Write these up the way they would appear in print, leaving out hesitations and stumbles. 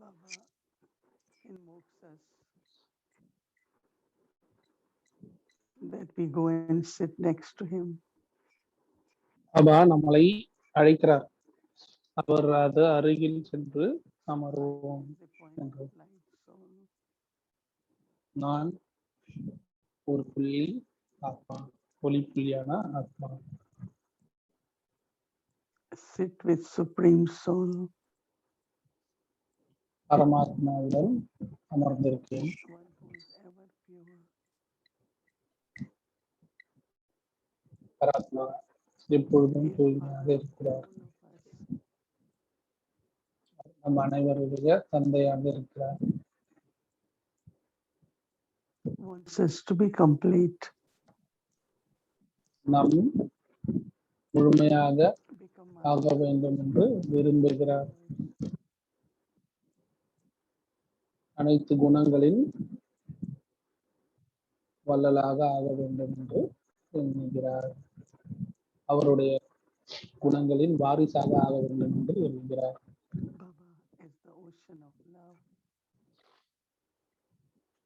Baba invokes us that we go and sit next to him. Baba நம்மளை அழைக்கிறார். அவர் அது அருகில் சென்று அமர்வோம் The point என்று. of light soul. நான் ஒரு புள்ளி ஆத்மா, ஒளி புள்ளியான ஆத்மா. Sit with Supreme Soul. பரமாத்மாவுடன் அமர்ந்திருக்கேன். One who is ever pure. பரமாத்மா எப்பொழுதும் Is தூய்மையாக Father of இருக்கிறார். all of us. நம் அனைவருடைய தந்தையாக இருக்கிறார். Wants us to be complete. நாம் முழுமையாக Become ஆக வேண்டும் என்று விரும்புகிறார். அனைத்து குணங்களின் வள்ளலாக ஆக வேண்டும் என்று எண்ணுகிறார். அவருடைய குணங்களின் வாரிசாக ஆக வேண்டும் என்று எண்ணுகிறார். Baba is the ocean of love.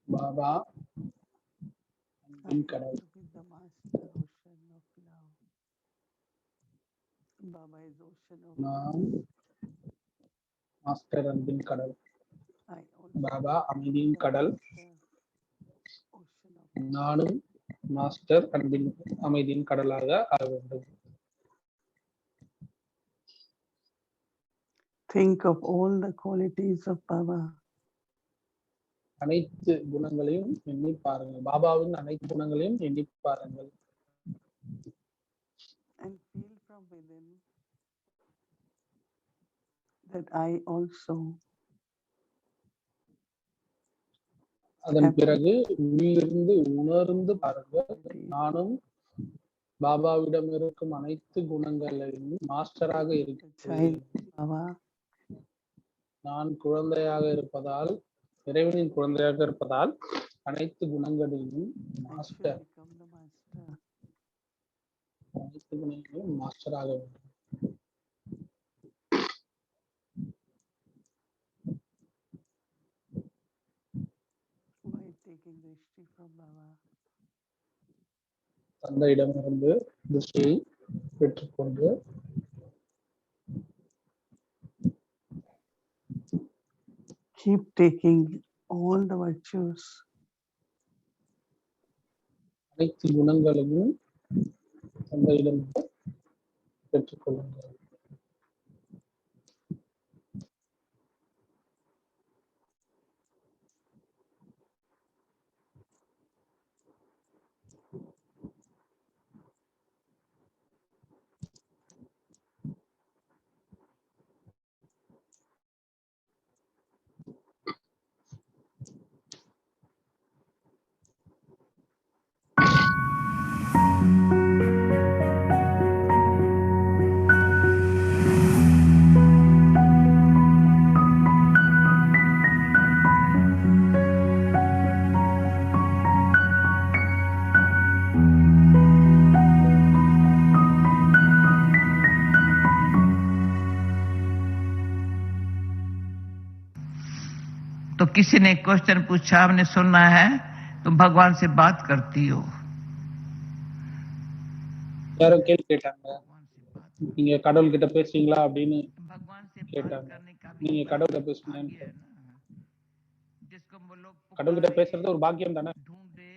Baba I அன்பின் கடல். want to be the master ocean of love. Baba is ocean of நாம் love. மாஸ்டர் அன்பின் கடல். I also Baba want to be அமைதியின் the கடல். master ocean of நானும் மாஸ்டர் அன்பின் அமைதியின் கடலாக ஆக வேண்டும். Think of all the qualities of Baba. அனைத்து குணங்களையும் எண்ணி பாருங்கள். பாபாவின் அனைத்து குணங்களையும் எண்ணி பாருங்கள். And feel from within that I also அதன் பிறகு உள்ளிருந்து உணர்ந்து பாருங்கள். நானும் பாபாவிடம் இருக்கும் அனைத்து குணங்களையும் மாஸ்டராக இருக்கிறேன். Baba. நான் குழந்தையாக இருப்பதால், இறைவனின் குழந்தையாக இருப்பதால் அனைத்து குணங்களையும் மாஸ்டர், Become the master. அனைத்து குணங்களையும் மாஸ்டராக வேண்டும். By taking Drishti from Baba. தந்தையிடமிருந்து திருஷ்டியை பெற்றுக்கொண்டு Keep taking all the virtues. அனைத்து குணங்களையும் தந்தையிடம் பெற்றுக்கொள்ளுங்கள். तो किसी ने क्वेश्चन पूछा, आपने सुनना है, तुम भगवान से बात करती हो. யாரோ கேள்வி கேட்டாங்க, நீங்க கடவுள் கிட்ட பேசுறீங்களா அப்படின்னு भगवान से बात கேட்டாங்க. करने का நீங்க भी கடவுள்கிட்ட भाग्य பேசுனீங்க. है ना, जिसको वो लोग கடவுள் கிட்ட पुकारे, பேசுறது ஒரு பாக்கியம் தானே. ढूंढे.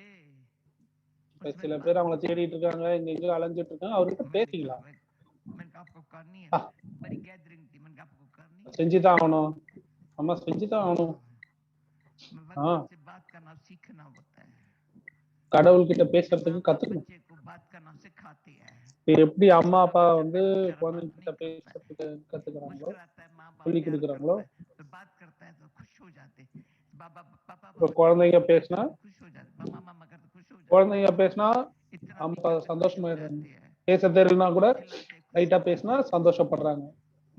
இப்ப சில பேர் அவங்கள தேடிட்டு இருக்காங்க, எங்க எங்க அலைஞ்சிட்டு இருக்காங்க. அவர்கிட்ட பேசிக்கலாம். मैंने कहा आपको करनी है, बड़ी गैदरिंग थी, मैंने कहा आपको करनी है. செஞ்சுதான் ஆகணும். நம்ம செஞ்சுதான் ஆகணும். भगवान से बात करना सीखना होता है. கடவுள் கிட்ட பேசுறதுக்கு கத்துக்கணும். बच्चे को बात करना सिखाती है. எப்படி அம்மா அப்பா வந்து குழந்தைங்க கிட்ட பேசுறதுக்கு கத்துக்கிறாங்களோ, சொல்லி கொடுக்குறாங்களோ, तो बात करता है तो खुश हो जाते. बाबा पापा இப்ப குழந்தைங்க பேசினா खुश हो जाते, मामा मामा करते खुश हो जाते. குழந்தைங்க பேசினா इतना அம்மா சந்தோஷமாயிடுறாங்க. जाते हैं. பேச தெரியலனா கூட லைட்டா பேசினா சந்தோஷப்படுறாங்க.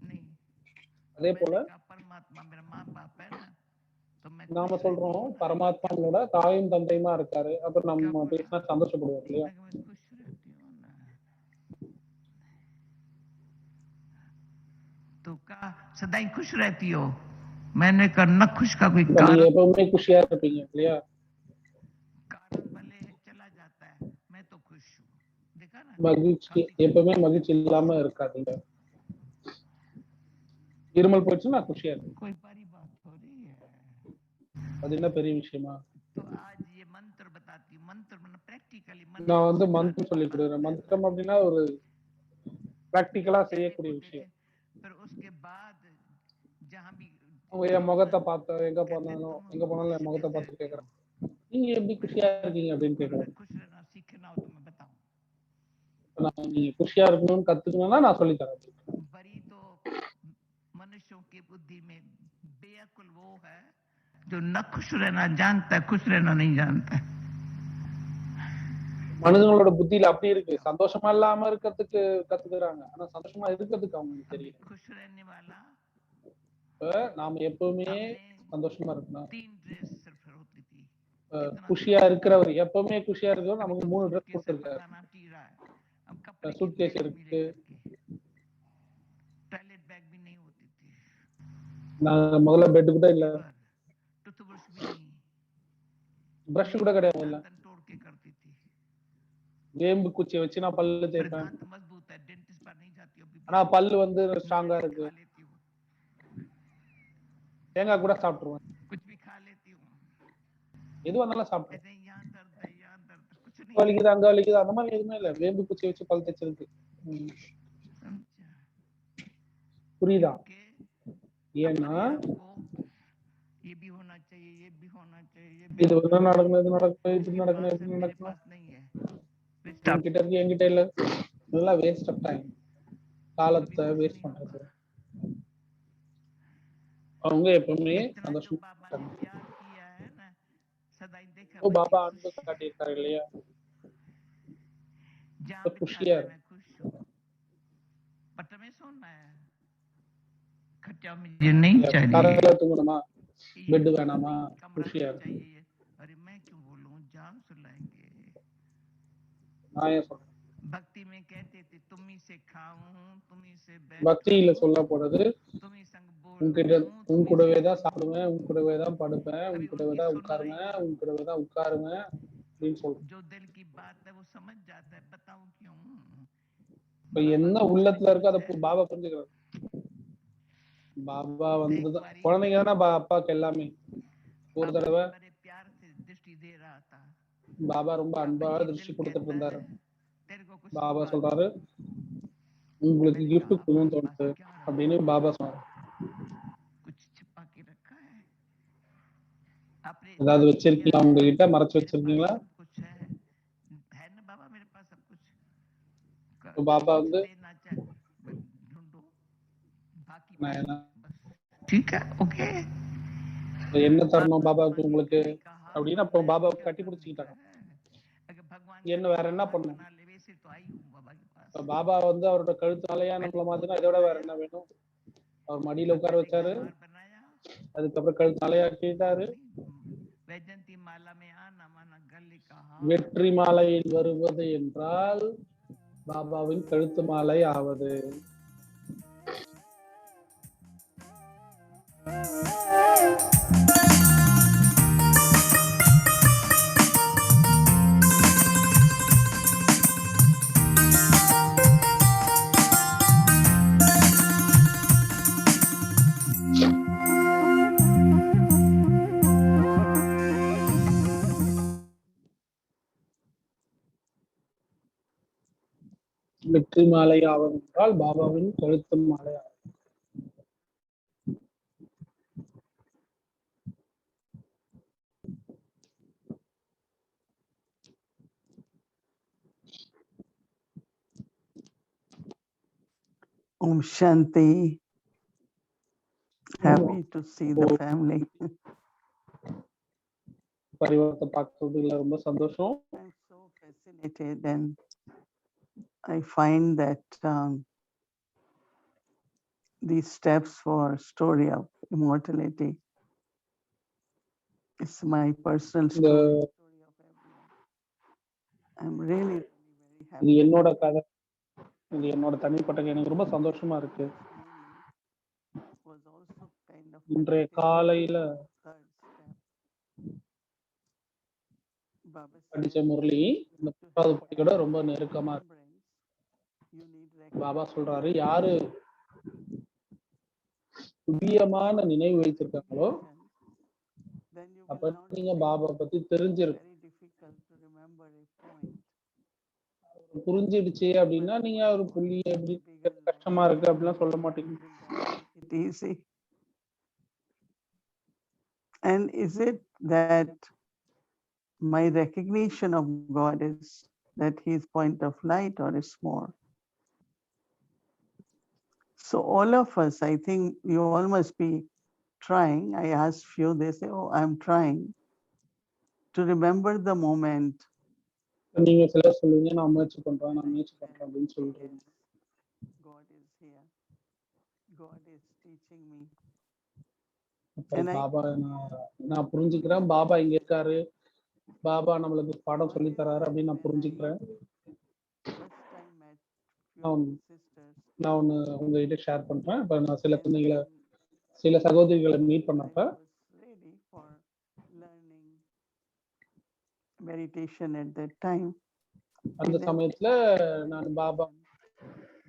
नहीं, அதே போல परमात्मा मेरा माँ बाप है ना, तो मैं நாம சொல்றோம் பரமாத்மாவோட தாயும் தந்தையுமா இருக்காரு, அப்புறம் நம்ம பேசினா சந்தோஷப்படுவோம் இல்லையா? खुश रहती हूँ ना. तो का सदा ही खुश रहती हो, मैंने कहा न खुश का कोई இப்ப நீங்க कारण எப்பவுமே குஷியா இருப்பீங்க இல்லையா? कारण भले है चला जाता है, मैं तो खुश हूँ। देखा ना, மகிழ்ச்சி எப்பவுமே மகிழ்ச்சி இல்லாம இருக்காதீங்க. இருமல் போச்சுன்னா குஷியா இருக்கு. कोई बड़ी बात हो रही है। அது என்ன பெரிய விஷயமா? तो आज ये मंत्र बताती हूँ, मंत्र मतलब प्रैक्टिकली நான் வந்து மந்திரம் சொல்லி கொடுக்குறேன். மந்திரம் அப்படின்னா ஒரு பிராக்டிக்கலா செய்யக்கூடிய விஷயம். फिर उसके बाद जहाँ भी அவங்க என் முகத்தை பார்த்து எங்க போனாலும் என் முகத்தை பார்த்து கேட்கறாங்க, நீங்க எப்படி குஷியா இருக்கீங்க அப்படின்னு கேட்கறாங்க. खुश रहना सीखना हो तो मैं बताऊं। நீங்க குஷியா இருக்கணும்னு கத்துக்கணும்னா நான் சொல்லி தரேன். बड़ी तो मनुष्यों की बुद्धि में बेअक्ल वो है जो न खुश रहना जानता है, खुश रहना नहीं जानता है। மனிதங்களோட புத்தியில அப்படி இருக்கு, சந்தோஷமா இல்லாம இருக்கிறதுக்கு கத்துக்கிறாங்க, ஆனா சந்தோஷமா இருக்கிறதுக்கு அவங்களுக்கு தெரியல. खुश रहने वाला நாம எப்பவுமே சந்தோஷமா இருக்கணும். 3 ड्रेस सिर्फ होती थी। குஷியா இருக்கிறவர் எப்பவுமே குஷியா இருக்கிறவர் நமக்கு 3 ட்ரெஸ் கொடுத்திருக்காரு. सूटकेस இருக்கு, टॉयलेट बैग भी नहीं होती थी, நான் முதல்ல பெட் கூட இல்ல, टूथब्रश भी नहीं, பிரஷ் கூட கிடையாது, இல்ல दांत तोड़ के करती थी। வேம்பு குச்சியை வச்சு நான் பல்லு தேய்ப்பேன், दांत मजबूत है, डेंटिस्ट पर नहीं जाती हूँ, ஆனா பல்லு வந்து ஸ்ட்ராங்கா இருக்கு. खा लेती हूँ, தேங்காய் கூட சாப்பிட்டுருவேன், कुछ भी खा लेती हूँ, எது வந்தாலும் சாப்பிடுவேன். ऐसे यहाँ दर्द है, यहाँ दर्द, कुछ नहीं வலிக்குது அங்க வலிக்குது அந்த மாதிரி எதுவுமே இல்ல, வேம்பு குச்சியை வச்சு பல் தேய்ச்சிருக்கு. समझा? புரியுதா? के ஏன்னா ये भी होना चाहिए, ये भी होना चाहिए, ये இது வந்து நடக்கணும், இது நடக்கணும், இது நடக்கணும், இது मेरे நடக்கணும், पास नहीं है, என்கிட்ட இருக்கு என்கிட்ட இல்ல, இதெல்லாம் வேஸ்ட் ஆஃப் டைம், காலத்தை வேஸ்ட் பண்றது. அவங்க எப்பவுமே சந்தோஷமா बाबा ने प्यार किया है ना, सदा ही देखा ஓ பாபா அன்பு காட்டியிருக்காரு இல்லையா? जहाँ खुशियाँ बिठाना मैं खुश हूँ, बट हमें सोना है, खर्चा मुझे नहीं चाहिए, தரையில தூங்கணுமா, பெட் வேணாமா, குஷியா இருக்கு. चाहिए। अरे मैं क्यों बोलूं, जान सुलाएंगे। நான் ஏன் சொல்றேன், भक्ति में कहते थे तुम ही से खाऊं, तुम ही से பக்தியில சொல்ல போறது, तुम ही संग உன்கிட்ட உன் கூடவே தான் சாப்பிடுவேன், உன் கூடவே தான் படுப்பேன், உன் கூடவே தான் உட்காருவேன், உன் கூடவே தான் உட்காருவேன் அப்படின்னு சொல்றேன். जो दिल की बात है वो समझ जाता है, बताओ क्यों। இப்ப என்ன உள்ளத்துல இருக்கோ அதை பாபா புரிஞ்சுக்கிறார். பாபா வந்து குழந்தைங்க தானே அப்பாவுக்கு எல்லாமே. ஒரு தடவை बड़े प्यार से दृष्टि दे रहा था, பாபா ரொம்ப அன்பா திருஷ்டி கொடுத்துட்டு இருந்தாரு. तेरे को कुछ பாபா சொல்றாரு, உங்களுக்கு gift கொடுக்கணும்னு தோணுது அப்படின்னு பாபா சொன்னாரு. कुछ छिपा के रखा है, अपने ஏதாவது வச்சிருக்கீங்களா, உங்ககிட்ட மறைச்சு வச்சிருக்கீங்களா? कुछ है ना बाबा, मेरे पास सब कुछ। பாபா வந்து देना चाहे ढूंढो, बाकी நான் என்ன ठीक है, ओके। என்ன தரணும் பாபாவுக்கு உங்களுக்கு அப்படின்னு அப்போ பாபாவை கட்டி பிடிச்சிக்கிட்டாங்க. என்ன வேற என்ன பண்ணும், பாபா வந்து அவரோட கழுத்தாலையா நம்மள மாதிரினா இதோட வேற என்ன வேணும். அவர் மடியில உட்கார வச்சாரு, அதுக்கப்புறம் கழுத்தாலையா ஆக்கிட்டாரு. வெற்றி மாலையில் வருவது என்றால் பாபாவின் கழுத்து மாலை ஆவது. வெற்றி மாலை ஆவது என்றால் பாபாவின் கழுத்து மாலை ஆவது. Om Shanti. Happy to see the family. பரிவாரத்தை பார்க்கறதுல ரொம்ப சந்தோஷம். I'm so fascinated, and I find that these steps for story of immortality is my personal story of everyone. I'm really very happy. இது என்னோட கதை, இது என்னோட தனிப்பட்ட, எனக்கு ரொம்ப சந்தோஷமா இருக்கு. Was also kind of இன்றைய connected to காலையில the third step. Baba படிச்ச says முரளி இந்த to 3வது have படியோட ரொம்ப நெருக்கமா இருக்கு. remembrance, you need Baba recognition. சொல்றாரு, யாரு துல்லியமான நினைவு வைத்திருக்காங்களோ Then you அப்ப will not நீங்க feel பாபா பத்தி தெரிஞ்சிருக்கு. very difficult to remember a point. புரிஞ்சிடுச்சு அப்படின்னா நீங்க ஒரு புள்ளி எப்படி கஷ்டமா இருக்கு அப்படிலாம் சொல்ல மாட்டீங்க. Will that make it easy? And is it that my recognition of God is that He is point of light, or is more? So all of us, I think you all must be trying. I asked few, they say, oh, I'm trying to remember the moment. நீங்க சிலர் சொல்லுவீங்க, நான் முயற்சி பண்றேன் அப்படின்னு சொல்றீங்க. God is here. God is teaching me. Baba நான் புரிஞ்சுக்கிறேன், பாபா இங்க இருக்காரு, பாபா நம்மளுக்கு பாடம் சொல்லி தராரு அப்படின்னு நான் புரிஞ்சுக்கிறேன். நான் ஒண்ணு உங்ககிட்ட ஷேர் பண்றேன். இப்ப நான் சில குழந்தைகளை, சில சகோதரிகளை மீட் பண்ணப்ப meditation at that time. அந்த சமயத்துல நான் பாபா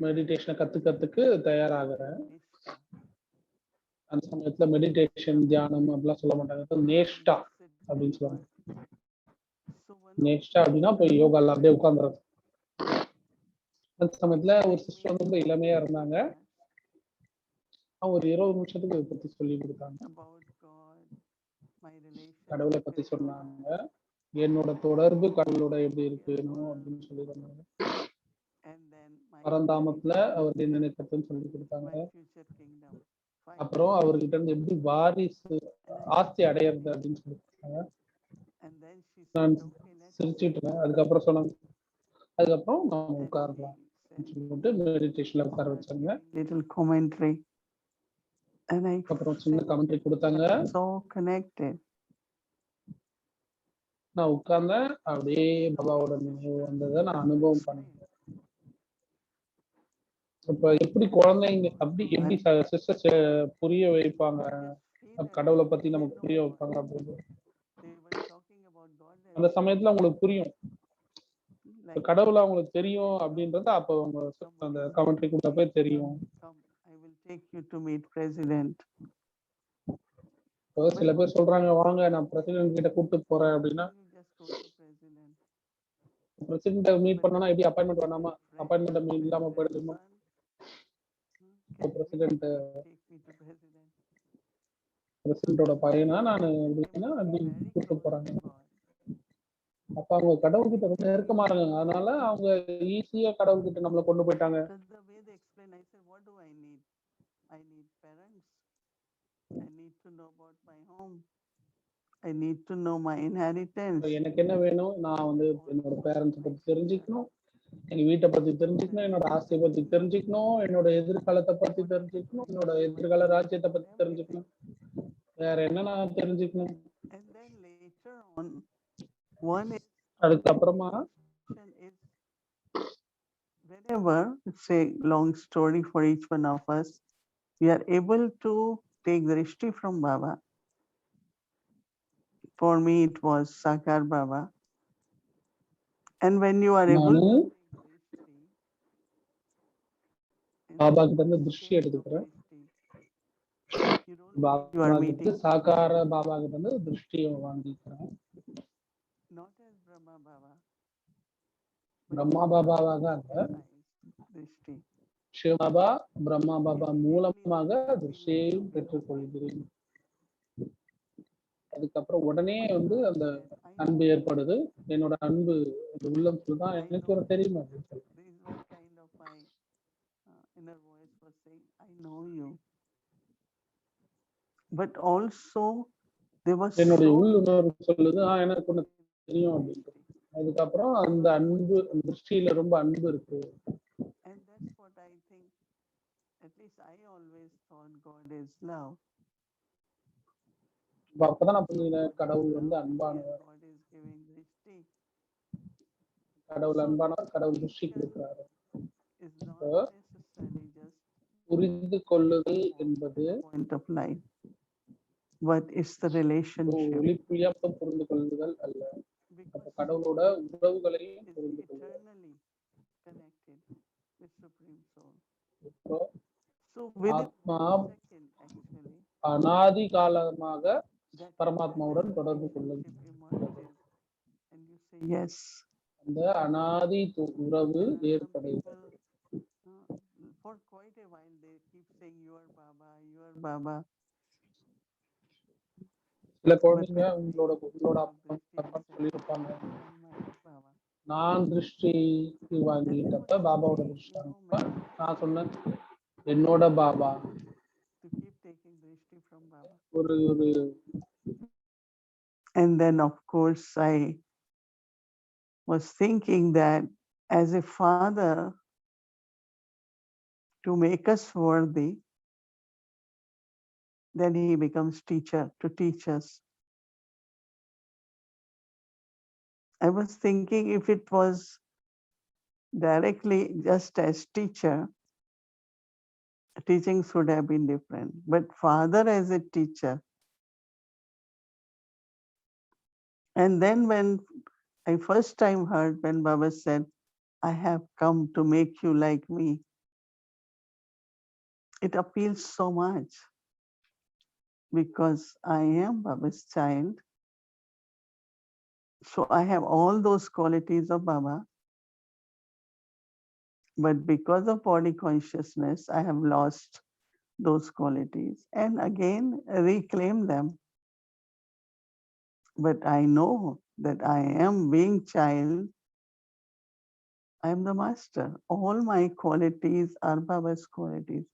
மெடிடேஷனை கத்துக்கிறதுக்கு தயாராகிறேன். அந்த சமயத்துல மெடிடேஷன் தியானம் அப்படிலாம் சொல்ல மாட்டாங்க, நேஷ்டா அப்படின்னு சொல்லுவாங்க. நேஷ்டா அப்படின்னா இப்போ யோகால அப்படியே உட்கார்ந்துறது. அந்த சமயத்துல ஒரு சிஸ்டர் வந்து ரொம்ப இளமையா இருந்தாங்க. அவங்க ஒரு 20 நிமிஷத்துக்கு இதை பத்தி சொல்லி கொடுத்தாங்க. கடவுளை பத்தி சொன்னாங்க, என்னோட தொடர்பு கடவுளோட எப்படி இருக்கணும் அப்படின்னு சொல்லி சொன்னாங்க. பரந்தாமத்துல அவர் நினைக்கிறதுன்னு சொல்லி கொடுத்தாங்க. அப்புறம் அவர்கிட்ட இருந்து எப்படி வாரிசு ஆஸ்தி அடையிறது அப்படின்னு சொல்லி கொடுத்தாங்க. நான் சிரிச்சுட்டேன். அதுக்கப்புறம் சொன்னாங்க, அதுக்கப்புறம் நான் உட்காரலாம் சொல்லிட்டு மெடிடேஷன்ல உட்கார வச்சாங்க. Little commentary. And அப்புறம் சின்ன கமெண்ட்ரி கொடுத்தாங்க. So connected. நான் உட்கார்ந்தேன், அப்படியே பாபாவோட நினைவு வந்ததை நான் அனுபவம் பண்ணேன். இப்ப எப்படி குழந்தைங்க அப்படி எப்படி சிஸ்டர் புரிய வைப்பாங்க, கடவுளை பத்தி நமக்கு புரிய வைப்பாங்க அப்படின்னு. அந்த சமயத்துல அவங்களுக்கு புரியும், கடவுளை அவங்களுக்கு தெரியும் அப்படின்றது அப்ப அவங்க அந்த கமெண்ட்ரி கொடுத்தப்ப தெரியும். சில பேர் சொல்றாங்க, வாங்க நான் பிரசிடென்ட் கிட்ட கூப்பிட்டு போறேன் அப்படின்னா, பிரசிடென்ட் மீட் பண்ணனா எப்படி அப்பாயின்மெண்ட் வேணாமா, அப்பாயின்மெண்ட் இல்லாம போயிடுமா? பிரசிடென்ட்டோட பையனா நான் எப்படின்னா அப்படி கூப்பிட்டு போறாங்க. அப்ப அவங்க கடவுள்கிட்ட ரொம்ப நெருக்கமா இருக்காங்க, அதனால அவங்க ஈஸியா கடவுள்கிட்ட நம்மளை கொண்டு போயிட்டாங்க. எனக்கு என்ன வேணும், நான் வந்து என்னோட பேரண்ட்ஸ் பத்தி தெரிஞ்சுக்கணும், எங்க வீட்டை பத்தி தெரிஞ்சுக்கணும், என்னோட ஆஸ்தியை பத்தி தெரிஞ்சுக்கணும், என்னோட எதிர்காலத்தை பத்தி தெரிஞ்சுக்கணும், என்னோட எதிர்கால ராஜ்யத்தை பத்தி தெரிஞ்சுக்கணும், வேற என்ன நான் தெரிஞ்சுக்கணும். அதுக்கப்புறமா whenever it's a long story for each one of us, we are able to take the drishti from Baba. For me it was Sakar Baba. And when you are able to Baba கிட்ட இருந்து திருஷ்டி எடுத்துக்கிறேன், பாபா கிட்ட சாகார பாபா கிட்ட இருந்து திருஷ்டியை வாங்கிக்கிறேன். பிரம்மா பாபாவாக அல்ல, சிவ பாபா பிரம்மா பாபா மூலமாக திருஷ்டியையும் பெற்றுக்கொள்கிறேன். அதுக்கப்புறம் உடனே வந்து அந்த அன்பு ஏற்படுது. என்னோட அன்பு உள்ளம் தான் எனக்கு ஒரு தெரியுமா அப்படின்னு சொல்லி. But also there was என்னுடைய உள்ளுணர்வு சொல்லுது, எனக்கு ஒண்ணு தெரியும் அப்படின்னு. அதுக்கப்புறம் அந்த அன்பு திருஷ்டியில ரொம்ப அன்பு இருக்கு. And that's what I think, at least I always thought God is love. அப்பதான் நான் புரிஞ்சேன், கடவுள் வந்து அன்பானவர், கடவுள் அன்பானவர், கடவுள் திருஷ்டி கொடுக்கிறாரு. புரிந்து கொள்ளுதல் என்பது point of life, but it's the relationship. ஒளிப்புயப்ப புரிந்து கொள்ளுதல் அல்ல. அப்ப கடவுளோட உறவுகளையும் It's புரிந்து கொள்ளுதல். eternally connected with Supreme Soul. இப்போ So within ஆத்மா 1 second, actually, அனாதி காலமாக that பரமாத்மாவுடன் தொடர்பு கொள்ளும். relationship emerges, and you say yes. அந்த அனாதி உறவு Some ஏற்படுகிறது. people, for quite a while they keep saying you are Baba, you are Baba. சில குழந்தைங்க உங்களோட அப்பா சொல்லியிருப்பாங்க, Baba. நான் திருஷ்டி வாங்கிட்டப்ப பாபாவோட திருஷ்டி நான் சொன்னேன் என்னோட Baba. To keep taking drishti from Baba. ஒரு ஒரு And then of course I was thinking that as a father, to make us worthy, then he becomes teacher to teach us. I was thinking if it was directly just as teacher, teachings would have been different. But father as a teacher. And then when I first time heard when Baba said, I have come to make you like me, it appeals so much because I am Baba's child. So I have all those qualities of Baba. But because of body consciousness, I have lost those qualities and again reclaim them. But I know that I am being child, I am the master. All my qualities are Baba's qualities.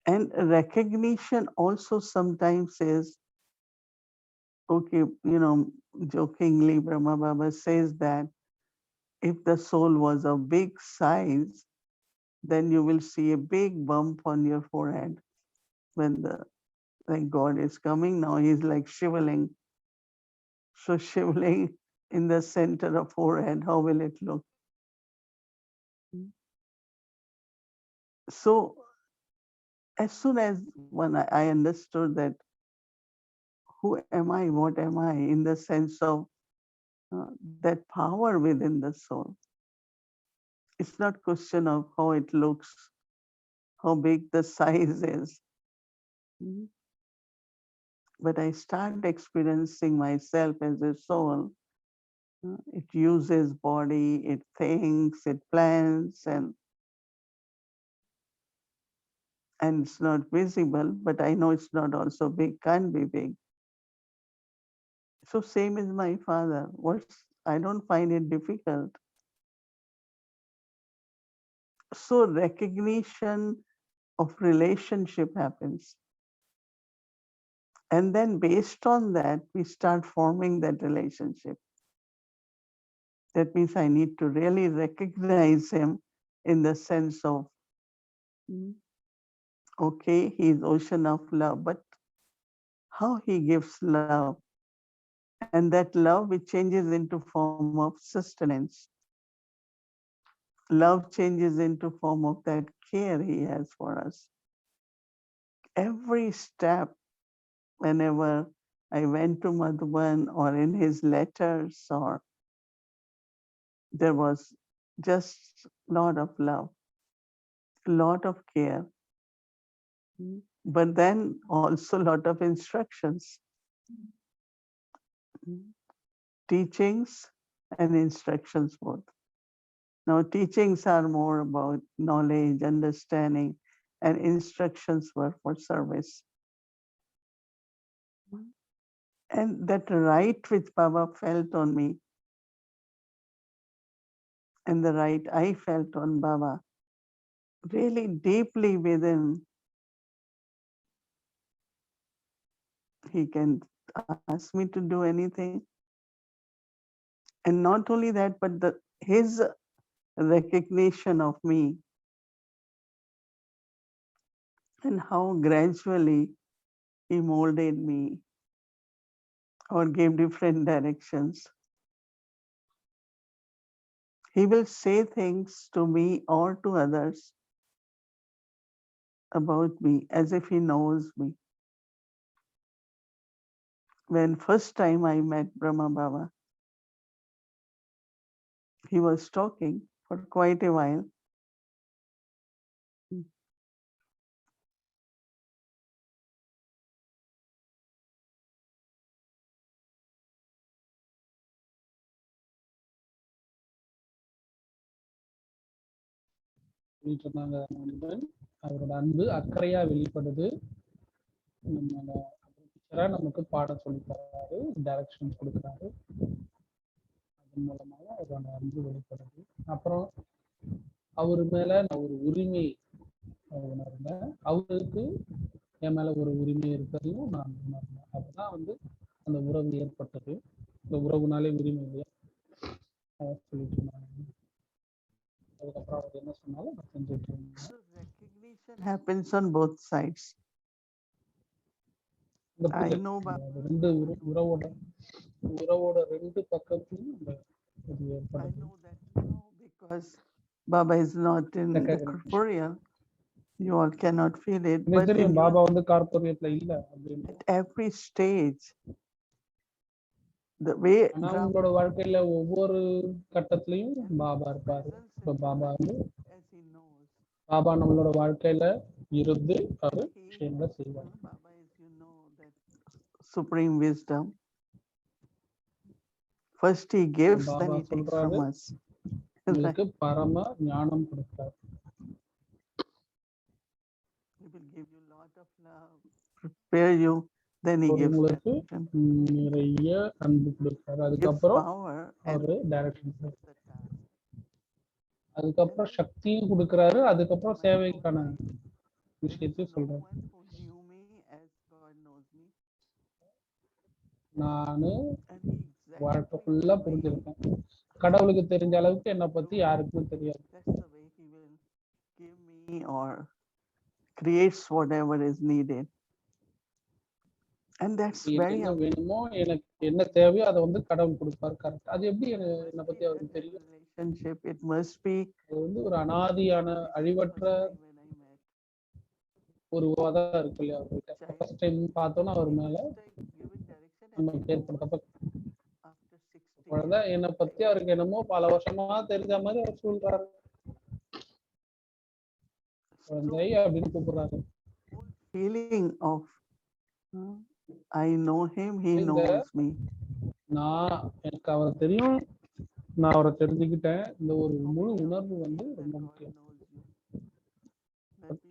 And recognition also sometimes is, okay, jokingly Brahma Baba says that if the soul was of big size, then you will see a big bump on your forehead when like God is coming. Now he's like shriveling. So shriveling in the center of forehead, how will it look? So as soon as when I understood that who am I, what am I, in the sense of that power within the soul. It's not question of how it looks, how big the size is. But I start experiencing myself as a soul. It uses body, it thinks, it plans, and it's not visible, but I know it's not also big, can't be big. So same as my father. I don't find it difficult. So recognition of relationship happens. And then based on that, we start forming that relationship. That means I need to really recognize him in the sense of, okay, he's ocean of love, but how he gives love. And that love, it changes into form of sustenance. Love changes into form of that care he has for us. Every step, whenever I went to Madhuban or in his letters, or there was just a lot of love, a lot of care, but then also a lot of instructions, teachings and instructions both. Now teachings are more about knowledge, understanding, and instructions were for service. And that right which Baba felt on me and the right I felt on Baba, really deeply within, he can ask me to do anything. And not only that, but his recognition of me and how gradually he molded me or gave different directions. He will say things to me or to others about me as if he knows me. When first time I met Brahma Baba, he was talking for quite a while. சொல்லிட்டு இருந்தாங்க. அவரோட அன்பு அக்கறையா வெளிப்படுது. நமக்கு பாடம் சொல்லி தராரு, டைரக்ஷன் கொடுக்குறாரு. அதன் மூலமாக அவரோட அன்பு வெளிப்படுது. அப்புறம் அவரு மேல நான் ஒரு உரிமை உணர்ந்தேன். அவருக்கு என் மேல ஒரு உரிமை இருக்கிறதையும் நான் உணர்ந்தேன். அப்பதான் அந்த உறவு ஏற்பட்டது. இந்த உறவுனாலே உரிமை இல்லையா சொல்லிட்டு இருந்தாங்க. அதுக்கப்புறம் அவர் என்ன சொன்னாலும் நான் செஞ்சுட்டு இருந்தேன். Recognition happens on both sides. I know ரெண்டு உறவோட ரெண்டு பக்கத்துலயும் I know that now because Baba is not in the corporeal. You all cannot feel it. But Baba corporeal இல்ல. At every stage, the way நம்மளோட வாழ்க்கையில ஒவ்வொரு கட்டத்திலையும் பாபா இருப்பாரு. இப்ப பாபா நம்மளோட வாழ்க்கையில இருந்து அவர் விஷயங்களை செய்வார். Baba is, that supreme wisdom. First he gives, then he takes from us. உங்களுக்கு பரம ஞானம் கொடுக்கிறார். He will give you lot of love, prepare you, then he gives உங்களுக்கு நிறைய அன்பு கொடுக்கிறார். அதுக்கப்புறம் அவரு டைரக்ஷன் கொடுக்கிறார். அதுக்கப்புறம் சக்தியும் கொடுக்கிறாரு. அதுக்கப்புறம் சேவைக்கான விஷயத்தையும் சொல்றாரு. நானு வாழ்க்கை ஃபுல்லா புரிஞ்சிருக்கேன். கடவுளுக்கு தெரிஞ்ச அளவுக்கு என்னை பத்தி யாருக்கும் தெரியாது. Creates whatever is needed, and that's very வேணுமோ எனக்கு என்ன தேவையோ அதை கடவுள் கொடுப்பாரு. கரெக்ட். அது எப்படி என்னை பத்தி அவருக்கு தெரியும்? Relationship, it must be ஒரு அனாதியான அழிவற்ற ஒரு உறவா இருக்கு இல்லையா அவர்கிட்ட. ஃபர்ஸ்ட் டைம் பார்த்தோன்னா அவர் மேல நமக்கு ஏற்படுத்தப்ப குழந்தை என்னை பத்தி அவருக்கு என்னமோ பல வருஷமா தெரிஞ்ச மாதிரி அவர் சொல்றாரு. குழந்தை அப்படின்னு கூப்பிடுறாரு. Feeling of I know him, he knows me. நான் எனக்கு அவரை தெரியும், நான் அவரை தெரிஞ்சுக்கிட்டேன். இந்த ஒரு முழு உணர்வு ரொம்ப முக்கியம்.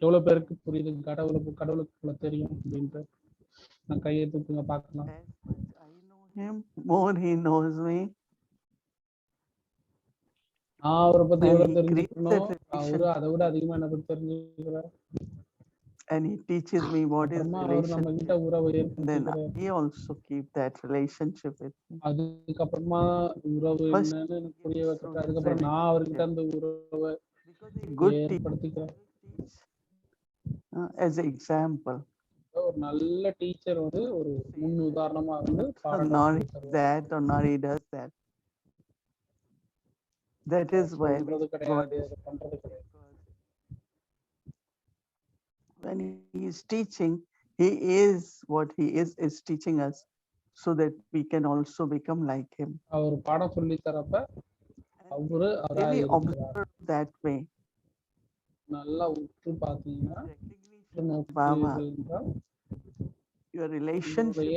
எவ்வளவு பேருக்கு புரியுது கடவுளுக்கு தெரியும் அப்படின்ட்டு? நான் கையை தூக்குங்க பார்க்கலாம். More he knows me. நான் அவரை பத்தி எவ்வளவு தெரிஞ்சுக்கணும், அவரு அதை விட அதிகமா என்ன பத்தி தெரிஞ்சுக்கிறார். And he teaches me what is relationship. Then he also keep that relationship with me. அதுக்கப்புறமா உறவு என்னன்னு எனக்கு புரிய வச்சிருக்காரு. அதுக்கப்புறம் நான் அவர்கிட்ட அந்த உறவை ஏற்படுத்திக்கிறேன். As an example, ஒரு நல்ல டீச்சர் ஒரு முன் உதாரணமா that or not he does that. That is why பண்றது கிடையாது. When he is teaching, he is what he is teaching us so that we can also become like him. அவர் பாடம் சொல்லி தரப்ப அவரு really observe that way. நல்லா உற்று பார்த்தீங்கன்னா your relationship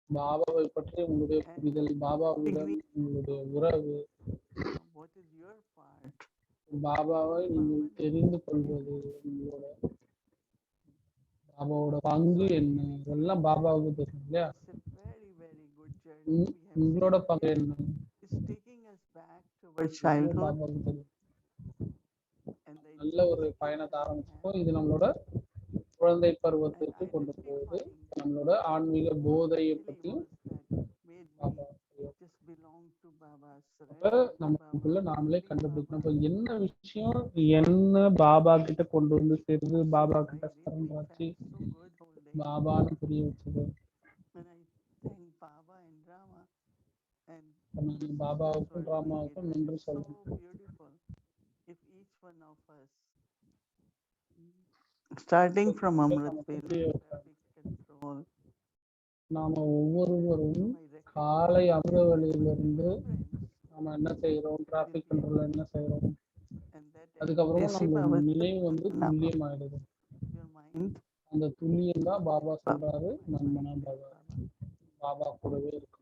பாபாவை பற்றி உங்களுடைய புரிதல், பாபாவுடன் உங்களுடைய உறவு, what is your part, பாபாவை நீங்கள் தெரிந்து கொள்வது, பாபாவோட பங்கு என்ன, இதெல்லாம் பாபாவுக்கு தெரியும் இல்லையா? உங்களோட பங்கு என்ன, பாபாவுக்கு தெரியும். நல்ல ஒரு பயணத்தை ஆரம்பிச்சோம். இது நம்மளோட குழந்தை பருவத்திற்கு கொண்டு போகுது. நம்மளோட ஆன்மீக போதையை பற்றியும் நமக்குள்ள நாமளே கண்டுபிடிக்கணும். இப்ப என்ன விஷயம் என்ன பாபா கிட்ட கொண்டு வந்து சேர்ந்து பாபா கிட்ட சரணாச்சி பாபான்னு புரிய வச்சது. பாபாவுக்கும் ராமாவுக்கும் நன்றி சொல்லணும். starting from Amrit நமக்கு Velu, புரிய வைப்பார். traffic control, நாம ஒவ்வொருவரும் my recommendation காலை அமிர்தவெளியிலிருந்து friends, நம்ம என்ன செய்யறோம், டிராபிக் கண்ட்ரோல்ல என்ன செய்யறோம், and that அதுக்கப்புறமா Desi நம்மளோட Baba நிலை said, வந்து "Now, துல்லியமாயிடுது. your mind, அந்த துல்லியம் தான் பாபா Baba, சொல்றாரு, my நன்மனா mind is Baba Baba." Baba கூடவே இருக்கும்.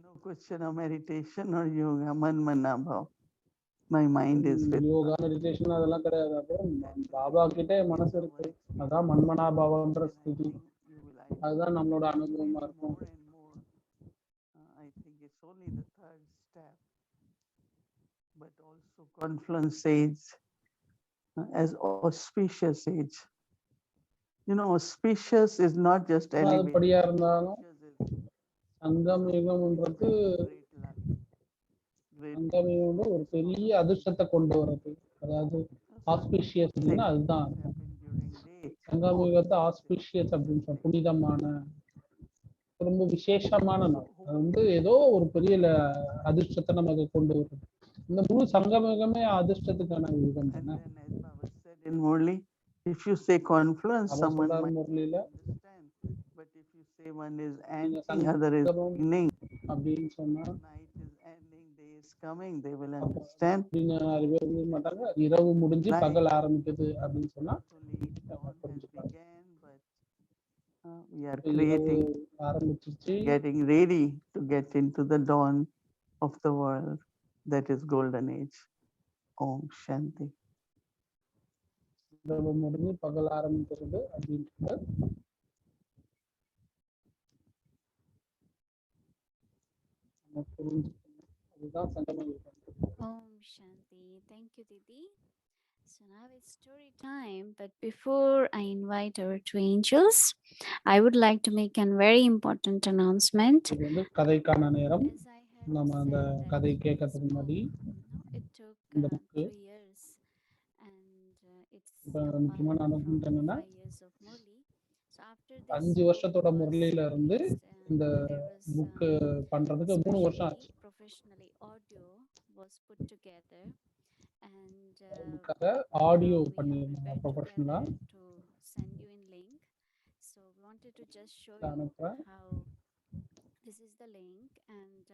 No question of meditation or yoga, Manmana Bhav. My mind is with yoga meditation அதெல்லாம் கிடையாது. அப்புறம் பாபா கிட்டே மனசு இருக்கு, அதான் மன்மனா பாபான்ற ஸ்திதி. you will அதுதான் நம்மளோட அனுபவமா maybe இருக்கும். more and more. I think it's only the third step, but also confluence age as auspicious age. You know, auspicious is not just மூணாவது elevated. படியா இருந்தாலும் Auspicious is சங்கம் யுகம்ன்றது great luck, great சங்கம் யுகம் ஒரு பெரிய அதிர்ஷ்டத்தை கொண்டு வர்றது. அதாவது ஆஸ்பிஷியஸ் அப்படின்னா அதுதான் அர்த்தம். happen during day. சங்கம் யுகத்தை ஆஸ்பிஷியஸ் அப்படின்னு சொல்ல புனிதமான ரொம்ப விசேஷமான நாள். அது வந்து ஏதோ ஒரு பெரிய அதிர்ஷ்டத்தை நமக்கு கொண்டு வருது. இந்த முழு சங்கமயுகமே அதிர்ஷ்டத்துக்கான யுகம் And தானே. then as Baba said in Murli, if you say confluence, அவ someone சொல்றாரு might முரளியில, understand. But if you say one is நீங்க ending, other is சங்கமம் beginning, அப்படின்னு சொன்னா night is ending, day is coming, they will understand. அப்படின்னு நிறைய பேர் புரிய மாட்டாங்க. இரவு முடிஞ்சு பகல் ஆரம்பிக்குது அப்படின்னு சொன்னா Actually, dawn has புரிஞ்சுப்பாங்க. began, but we are இரவு creating, ஆரம்பிச்சிருச்சு, getting ready to get into the dawn of the world, that is golden age. Om Shanti. இரவு முடிஞ்சு பகல் ஆரம்பிக்கிறது அப்படின்றது நம்ம புரிஞ்சுக்கணும். அதுதான் சங்கமயுகம். Om Shanti. Thank you, Didi. So now it's story time. But before I invite our two angels, I would like to make a very important announcement. இது வந்து கதைக்கான நேரம். As I had நம்ம அந்த said that கதை this கேட்கறதுக்கு book, முன்னாடி it took இந்த book 3 years, and it's இப்போ compiled முக்கியமான from அனௌன்ஸ்மெண்ட் என்னன்னா 5 years of Murli. So after this 5 book வருஷத்தோட was முரளியில இருந்து released, இந்த there was புக்கு பண்றதுக்கு 3 வருஷம் ஆச்சு. especially professionally audio was put together, and அதுக்காக ஆடியோ now we have பண்ணிருந்தாங்க prepared ப்ரொஃபஷனலா. together to send you in link. So we wanted to just show you அனுப்புறேன். how this is the link, and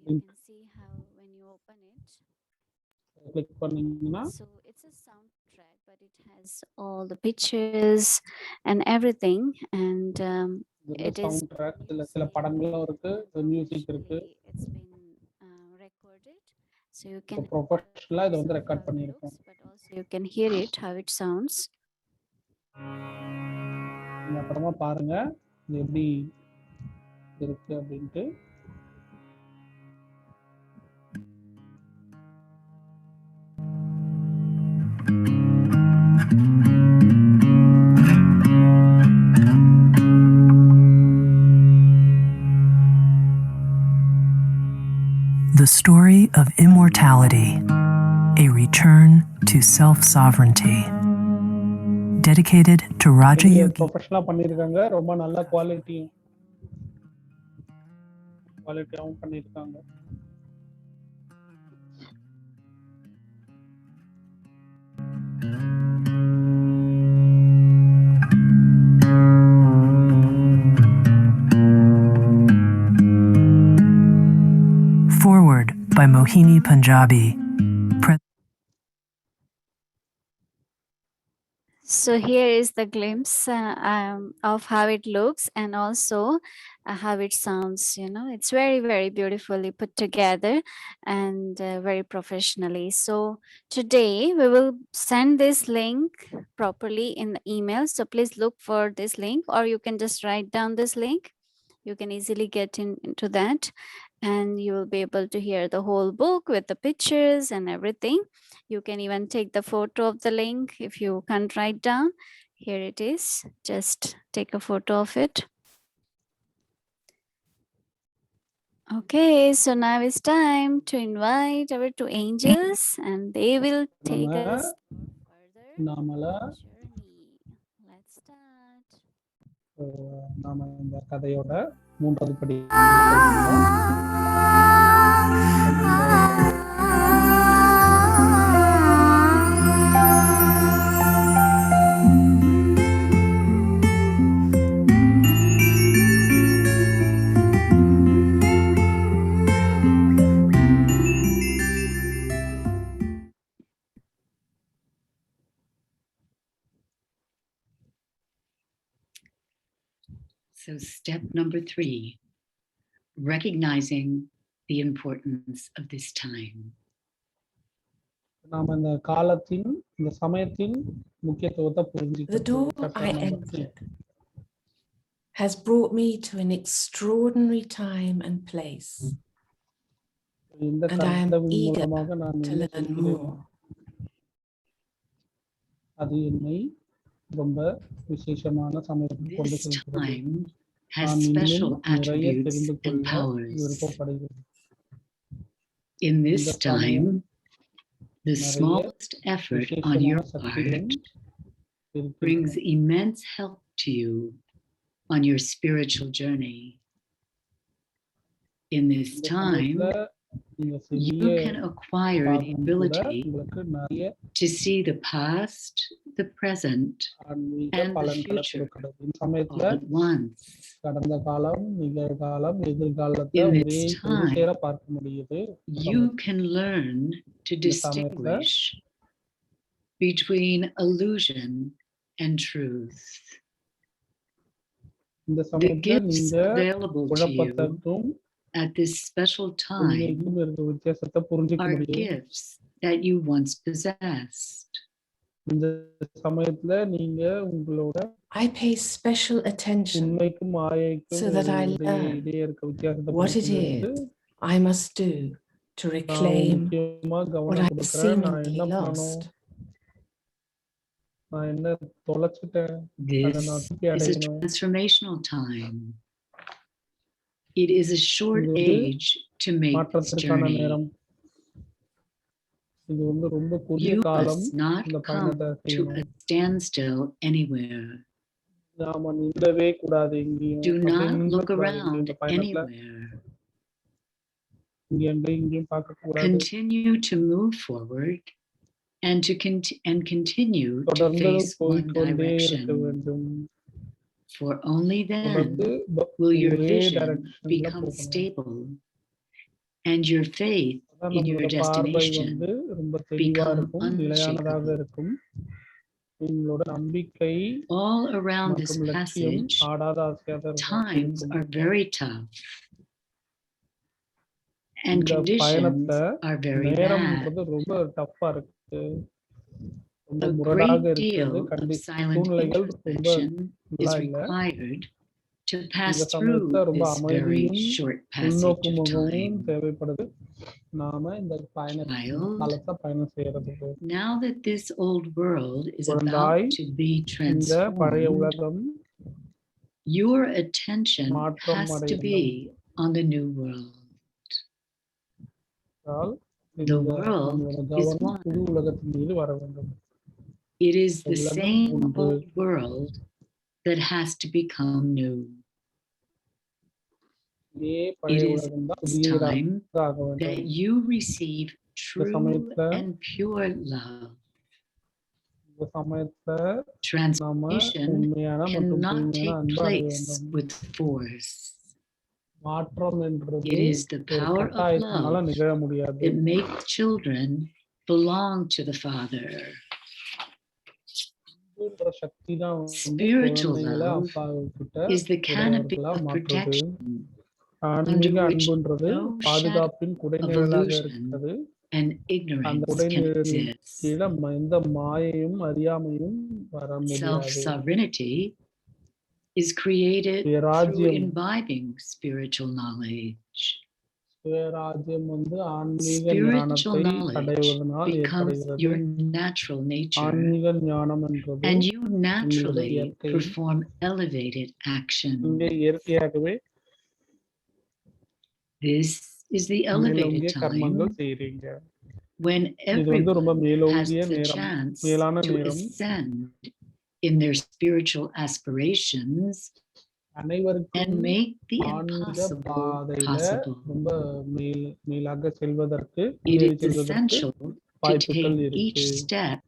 you can see how when you open it. Click பண்ணீங்கன்னா So it's a soundtrack, but it has all the pictures and everything, and இதுல it is sound track, சில music, படங்களும் இருக்கு, music இருக்கு. professionally it's been recorded, so you இப்போ can ப்ரொஃபஷனலா இதை வந்து observe record how it பண்ணியிருக்கோம். looks, but also you can hear it how it sounds. நீங்க அப்புறமா பாருங்க இது எப்படி இருக்கு அப்படின்ட்டு. The story of immortality, a return to self-sovereignty. Dedicated to Raja Yogi. ப்ரொஃபஷனலா பண்ணிருக்காங்க, ரொம்ப நல்ல குவாலிட்டியாவும் பண்ணிருக்காங்க. Forward by Mohini Punjabi. So here is the glimpse of how it looks, and also how it sounds. You know, it's very, very beautifully put together, and very professionally. So today we will send this link properly in the email. So please look for this link, or you can just write down this link. You can easily get into that, and you will be able to hear the whole book with the pictures and everything. You can even take the photo of the link if you can't write down. Here it is. Just take a photo of it. Okay, so now it's time to invite our two angels, and they will take us further நாமல journey. Let's start. நாம இந்த கதையோட 3வது படி So step number 3, recognizing the importance of this time. நாம இந்த காலத்தின் இந்த சமயத்தின் முக்கியத்துவத்தை The புரிஞ்சுக்கிறது. door Chapter I number 3. entered has brought me to an extraordinary time and place, இந்த and I am கதவின் eager மூலமாக நான் to என்ன learn செய்கிறேனோ, more. அது என்னை ரொம்ப விசேஷமான சமயத்துக்கு கொண்டு This செல்கிறது. time has நான் special இன்னும் நிறைய attributes தெரிந்து and கொள்ள powers. விருப்பப்படுகிறேன். In this இந்த சமயம் time, the நிறைய smallest effort on your விசேஷமான சக்திகளும் part brings இருக்கின்றன. immense help to you on your spiritual journey. In this இந்த time, சமயத்துல நீங்க you சிறிய can acquire the பாகம் கூட ability உங்களுக்கு நிறைய to see the past, the present, ஆன்மீக and the பலன்களை future கொடுக்கிறது. இந்த சமயத்துல all at once. கடந்த காலம், நிகழ்காலம், எதிர்காலத்தை In ஒரே this ஒரு time, சேர பார்க்க முடியுது. you can learn to distinguish between illusion and truth. இந்த The சமயத்துல gifts நீங்க available to you குழப்பத்துக்கும் at this special time உண்மைக்கும் இருக்க வித்தியாசத்தை புரிஞ்சுக்க are முடியும். gifts that you once possessed. இந்த சமயத்துல நீங்க உங்களோட I pay special attention உண்மைக்கும் மாயைக்கும் so that I learn இடையே இருக்க வித்தியாசத்தை what it புரிஞ்சுக்கிறது. is I must do to நான் reclaim முக்கியமா what கவனம் I கொடுக்கிறேன். நான் seemingly என்ன பண்ணணும், lost. நான் என்ன தொலைச்சிட்டேன், அதை This நான் திருப்பி is a அடையணும். transformational time. It is a short இது வந்து age to make this மாற்றத்திற்கான journey. நேரம். இது வந்து ரொம்ப குறுகிய You காலம். must not இந்த come பயணத்தை to செய்யணும். a standstill anywhere. நாம நின்றவே கூடாது எங்கேயும். Do அப்படியே not நின்ற look கூடாது around இந்த பயணத்துல. anywhere. இங்க இங்கேயும் பார்க்க கூடாது. Continue to move forward and continue to தொடர்ந்து face one போய்க்கொண்டே இருக்க direction. வேண்டும். For only then தொடர்ந்து will your ஒரே vision டைரக்ஷன்ல become போகணும். stable and your faith அதான் in your நம்மளோட பார்வை destination வந்து ரொம்ப தெளிவா become இருக்கும், நிலையானதாக unshakable. இருக்கும். உங்களோட நம்பிக்கை All around this மற்றும் லட்சியம் passage, ஆடாத அசையாத times இருக்கும். are very tough and இந்த conditions பயணத்தை are very bad. நேரம்ன்றது ரொம்ப டஃப்பா இருக்கு, ரொம்ப A முரடாக great deal இருக்குது. of silent சூழ்நிலைகள் ரொம்ப introspection is நல்லா இல்ல. required to pass இந்த through சமயத்துல ரொம்ப this very அமைதியும் short passage உள்நோக்கு of முகமும் time. தேவைப்படுது. நாம இந்த Child, காலத்தை பயணம் செய்யறதுக்கு now that this old world is குழந்தாய், about to be இந்த பழைய transformed, உலகம் your attention மாற்றம் has to அடைய be on the new world. என்றால் The இந்த world நம்மளோட is கவனம் one. புது உலகத்தின் மீது வர வேண்டும். It is the உலகம் same ஒன்று. old world that has to become new. இதே It பழைய is உலகம் தான் this புதிய time ஆக வேண்டும். that you receive true சமயத்துல and pure love. இந்த சமயத்துல நாம Transformation உண்மையான மற்றும் cannot தூய்மையான take அன்பு அடைய place வேண்டும். with force. மாற்றம் என்றது It is the ஒரு power of கட்டாயத்தினால love நிகழ முடியாது. that makes children belong to the Father. அன்புன்ற சக்தி தான் வந்து Spiritual குழந்தைகளை love அப்பா கிட்ட is the canopy உடையவர்களா of மாற்றுது. protection ஆன்மீக under which அன்புன்றது no பாதுகாப்பின் shadow குடைநிழலாக illusion இருக்கிறது. and அந்த ignorance can குடைநிழலின் exist. கீழே எந்த மாயையும் அறியாமையும் வர முடியாது. Self-sovereignty is created through சுயராஜ்யம் imbibing spiritual knowledge. சுயராஜ்யம் வந்து ஆன்மீக Spiritual ஞானத்தை knowledge அடைவதனால் becomes ஏற்படுகிறது. your natural nature, ஆன்மீக ஞானம் என்றது and you naturally இயற்கை. perform elevated action. இங்கே இயற்கையாகவே This is the மேலோங்கிய elevated கர்மங்கள் time செய்றீங்க. when இது வந்து ரொம்ப everyone has மேலோங்கிய the நேரம், chance மேலான to நேரம். ascend in their spiritual aspirations and அனைவருக்கும் make the ஆன்மீக impossible பாதையில possible. ரொம்ப மேலாக செல்வதற்கு It முன்னேறி is செல்வதற்கு essential to வாய்ப்புகள் take each இருக்கு. step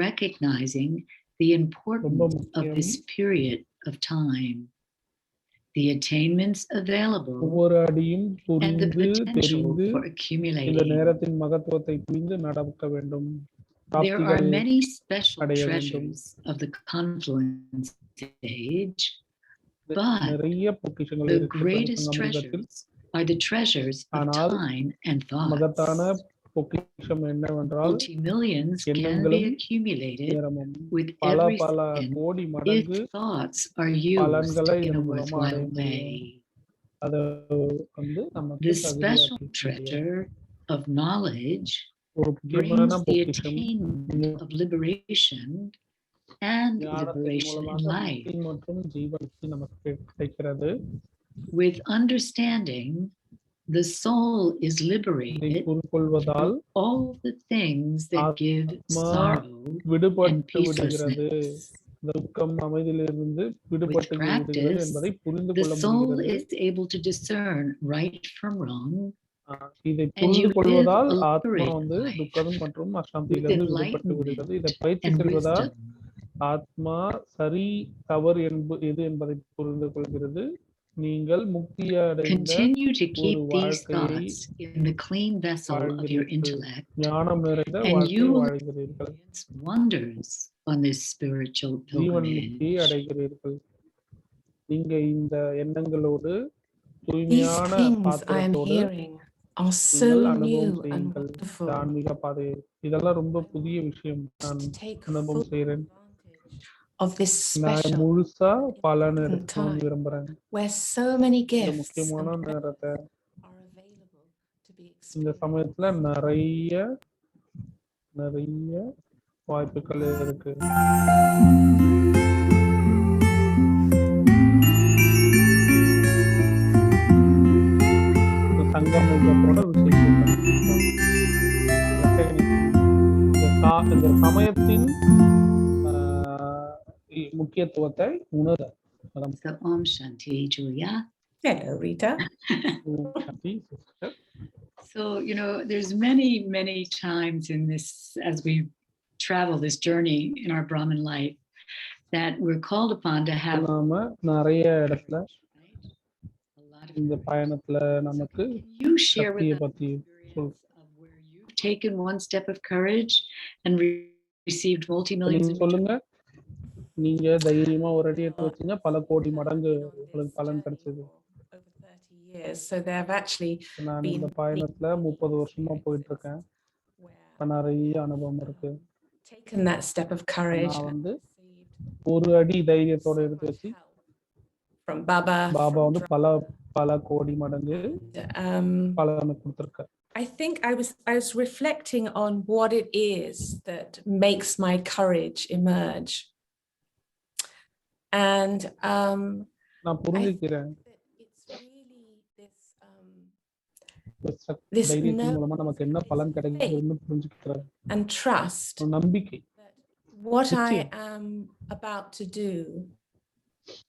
recognizing the ரொம்ப importance of முக்கியம். this period of time, the attainments available, ஒவ்வொரு அடியும் and the புரிந்து potential தெரிந்து for இந்த accumulating. நேரத்தின் மகத்துவத்தை புரிந்து நடக்க வேண்டும். There are பிராப்திகள் many special அடைய வேண்டும். treasures of the confluence stage But நிறைய பொக்கிஷங்கள் the இருக்குது greatest சங்கமிகத்தில். treasures are the treasures of ஆனால் time and மகத்தான thoughts. பொக்கிஷம் என்னவென்றால் Multi-millions can be எண்ணங்களும் accumulated நேரமும் with பல every பல second கோடி if மடங்கு thoughts are used பலன்களை in a இதன் மூலமா அடைய worthwhile முடியும். way. அது வந்து நமக்கு The special தகுதியாக்கி treasure of knowledge ஒரு முக்கியமான brings the பொக்கிஷம் attainment of liberation and ஞானத்தின் liberation in மூலமாக life. முக்தி மற்றும் ஜீவனுக்கு நமக்கு கிடைக்கிறது. With understanding, the soul is இதை liberated புரிந்துகொள்வதால் from all the things that give ஆத்மா sorrow and விடுபட்டு விடுகிறது. peacelessness. துக்கம் அமைதியிலிருந்து விடுபட்டு With விடுகிறது practice, என்பதை புரிந்து the கொள்ள soul முடிகிறது. is able to discern right from wrong, இதை and புரிந்து you live கொள்வதால் a ஆத்மா liberated வந்து life துக்கம் மற்றும் with அசாந்தியிலிருந்து விடுபட்டு விடுகிறது. இதை enlightenment பயிற்சி and செய்வதால் wisdom. ஆத்மா சரி தவறு எது என்பதை புரிந்து கொள்கிறது. நீங்கள் முக்தி அடைந்த Continue to keep ஒரு these வாழ்க்கையை thoughts in the clean vessel of your வாழ்கிறீர்கள். intellect, ஞானம் நிறைந்த and வாழ்க்கை you will வாழ்கிறீர்கள். experience wonders on this spiritual ஜீவன் முக்தியை pilgrimage. அடைகிறீர்கள். நீங்க இந்த எண்ணங்களோடு These தூய்மையான things I am பாத்திரத்தோடு hearing are நீங்கள் so அனுபவம் new and செய்யுங்கள். wonderful. ஆன்மீக பாதை இதெல்லாம் ரொம்ப புதிய விஷயம். நான் To take அனுபவம் full செய்யறேன். advantage of this நான் special முழுசா பலன் important எடுக்கணும்னு time விரும்புறேன். where so many இந்த gifts முக்கியமான and நேரத்தை are available to be இந்த experienced. சமயத்துல நிறைய வாய்ப்புகள் இருக்கு. சங்கமிகத்தோட விஷயம் இந்த சமயத்தின் முக்கியத்துவத்தை உணர. So Om Shanti, Julia. Hello, Rita. So, there's many times in this, as we travel this journey in our Brahmin life, that we're called upon to have நாம நிறைய இடத்துல a lot of. இந்த பயணத்துல நமக்கு Can you share with சக்தியை us பத்தி experience of where you've taken one step of courage and received multi-millions நீங்க in சொல்லுங்க. நீங்க தைரியமா ஒரு அடி எடுத்து வச்சீங்க, பல கோடி மடங்கு உங்களுக்கு பலன் கிடைச்சது. Over 30 years, so there have actually நான் been இந்த பயணத்துல 30 வருஷமா போயிட்டு இருக்கேன். இப்ப நிறைய அனுபவம் இருக்கு. taken that step of courage நான் and வந்து received ஒரு அடி தைரியத்தோட எடுத்து so வச்சு much help from Baba. Baba from வந்து பல கோடி மடங்கு um, பலனை கொடுத்திருக்காரு. I think I was reflecting on what it is that makes my courage emerge, and நான் புரிஞ்சுக்கிறேன். it's really this தைரியத்தின் மூலமா நமக்கு என்ன பலன் கிடைக்குதுன்னு புரிஞ்சுக்கிறேன். and trust ஒரு நம்பிக்கை. that what I நிச்சயம். am about to do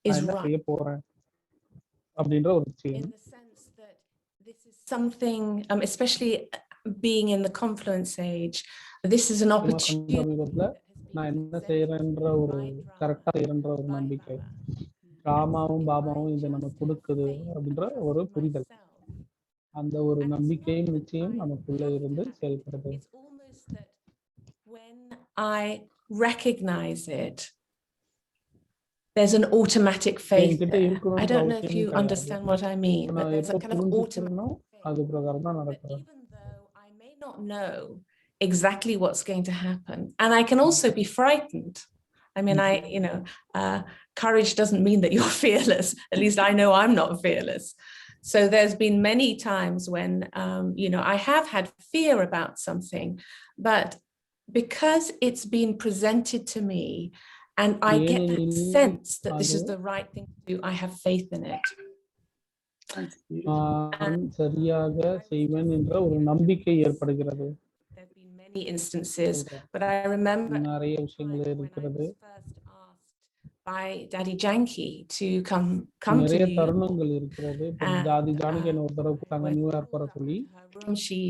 நான் is என்ன right, செய்ய போறேன் அப்படின்ற ஒரு in விஷயம். the sense that this is something, especially being in the confluence age, this is an opportunity சமீபத்துல that has been நான் என்ன presented செய்யறேன்ற ஒரு by Rama, கரெக்டா செய்யறன்ற ஒரு by நம்பிக்கை. Baba. ராமாவும் பாபாவும் இதை I நமக்கு just கொடுக்குது have faith அப்படின்ற and ஒரு trust in புரிதல். myself. அந்த ஒரு And it's நம்பிக்கையும் not that நிச்சயம் I நமக்குள்ள have to இருந்து have it. செயல்படுது. It's almost that when I recognize it, there's an automatic faith என்கிட்ட there. I இருக்கணும்ன்ற don't know if அவசியமும் you கிடையாது. understand what I mean, but நான் there's a எப்ப kind of புரிஞ்சுக்கிறேனோ automatic அது faith. பிரகாரம் தான் But நடக்கிறேன். even though I may not know exactly what's going to happen, and I can also be frightened. I mean, courage doesn't mean that you're fearless. At least I know I'm not fearless. So there's been many times when, I have had fear about something, but because it's been presented to me and I get that sense that this is the right thing to do, I have faith in it. நான் சரியாக செய்வேன் என்ற ஒரு நம்பிக்கை ஏற்படுகிறது. There have been many instances, but I remember நிறைய when I விஷயங்கள் was இருக்கிறது. first asked by Daddy Janki to come to நிறைய New York. தருணங்கள் இருக்கிறது. தாதி ஜானகி என்ன ஒரு தடவை கூப்பிட்டாங்க நியூயார்க் வர சொல்லி. She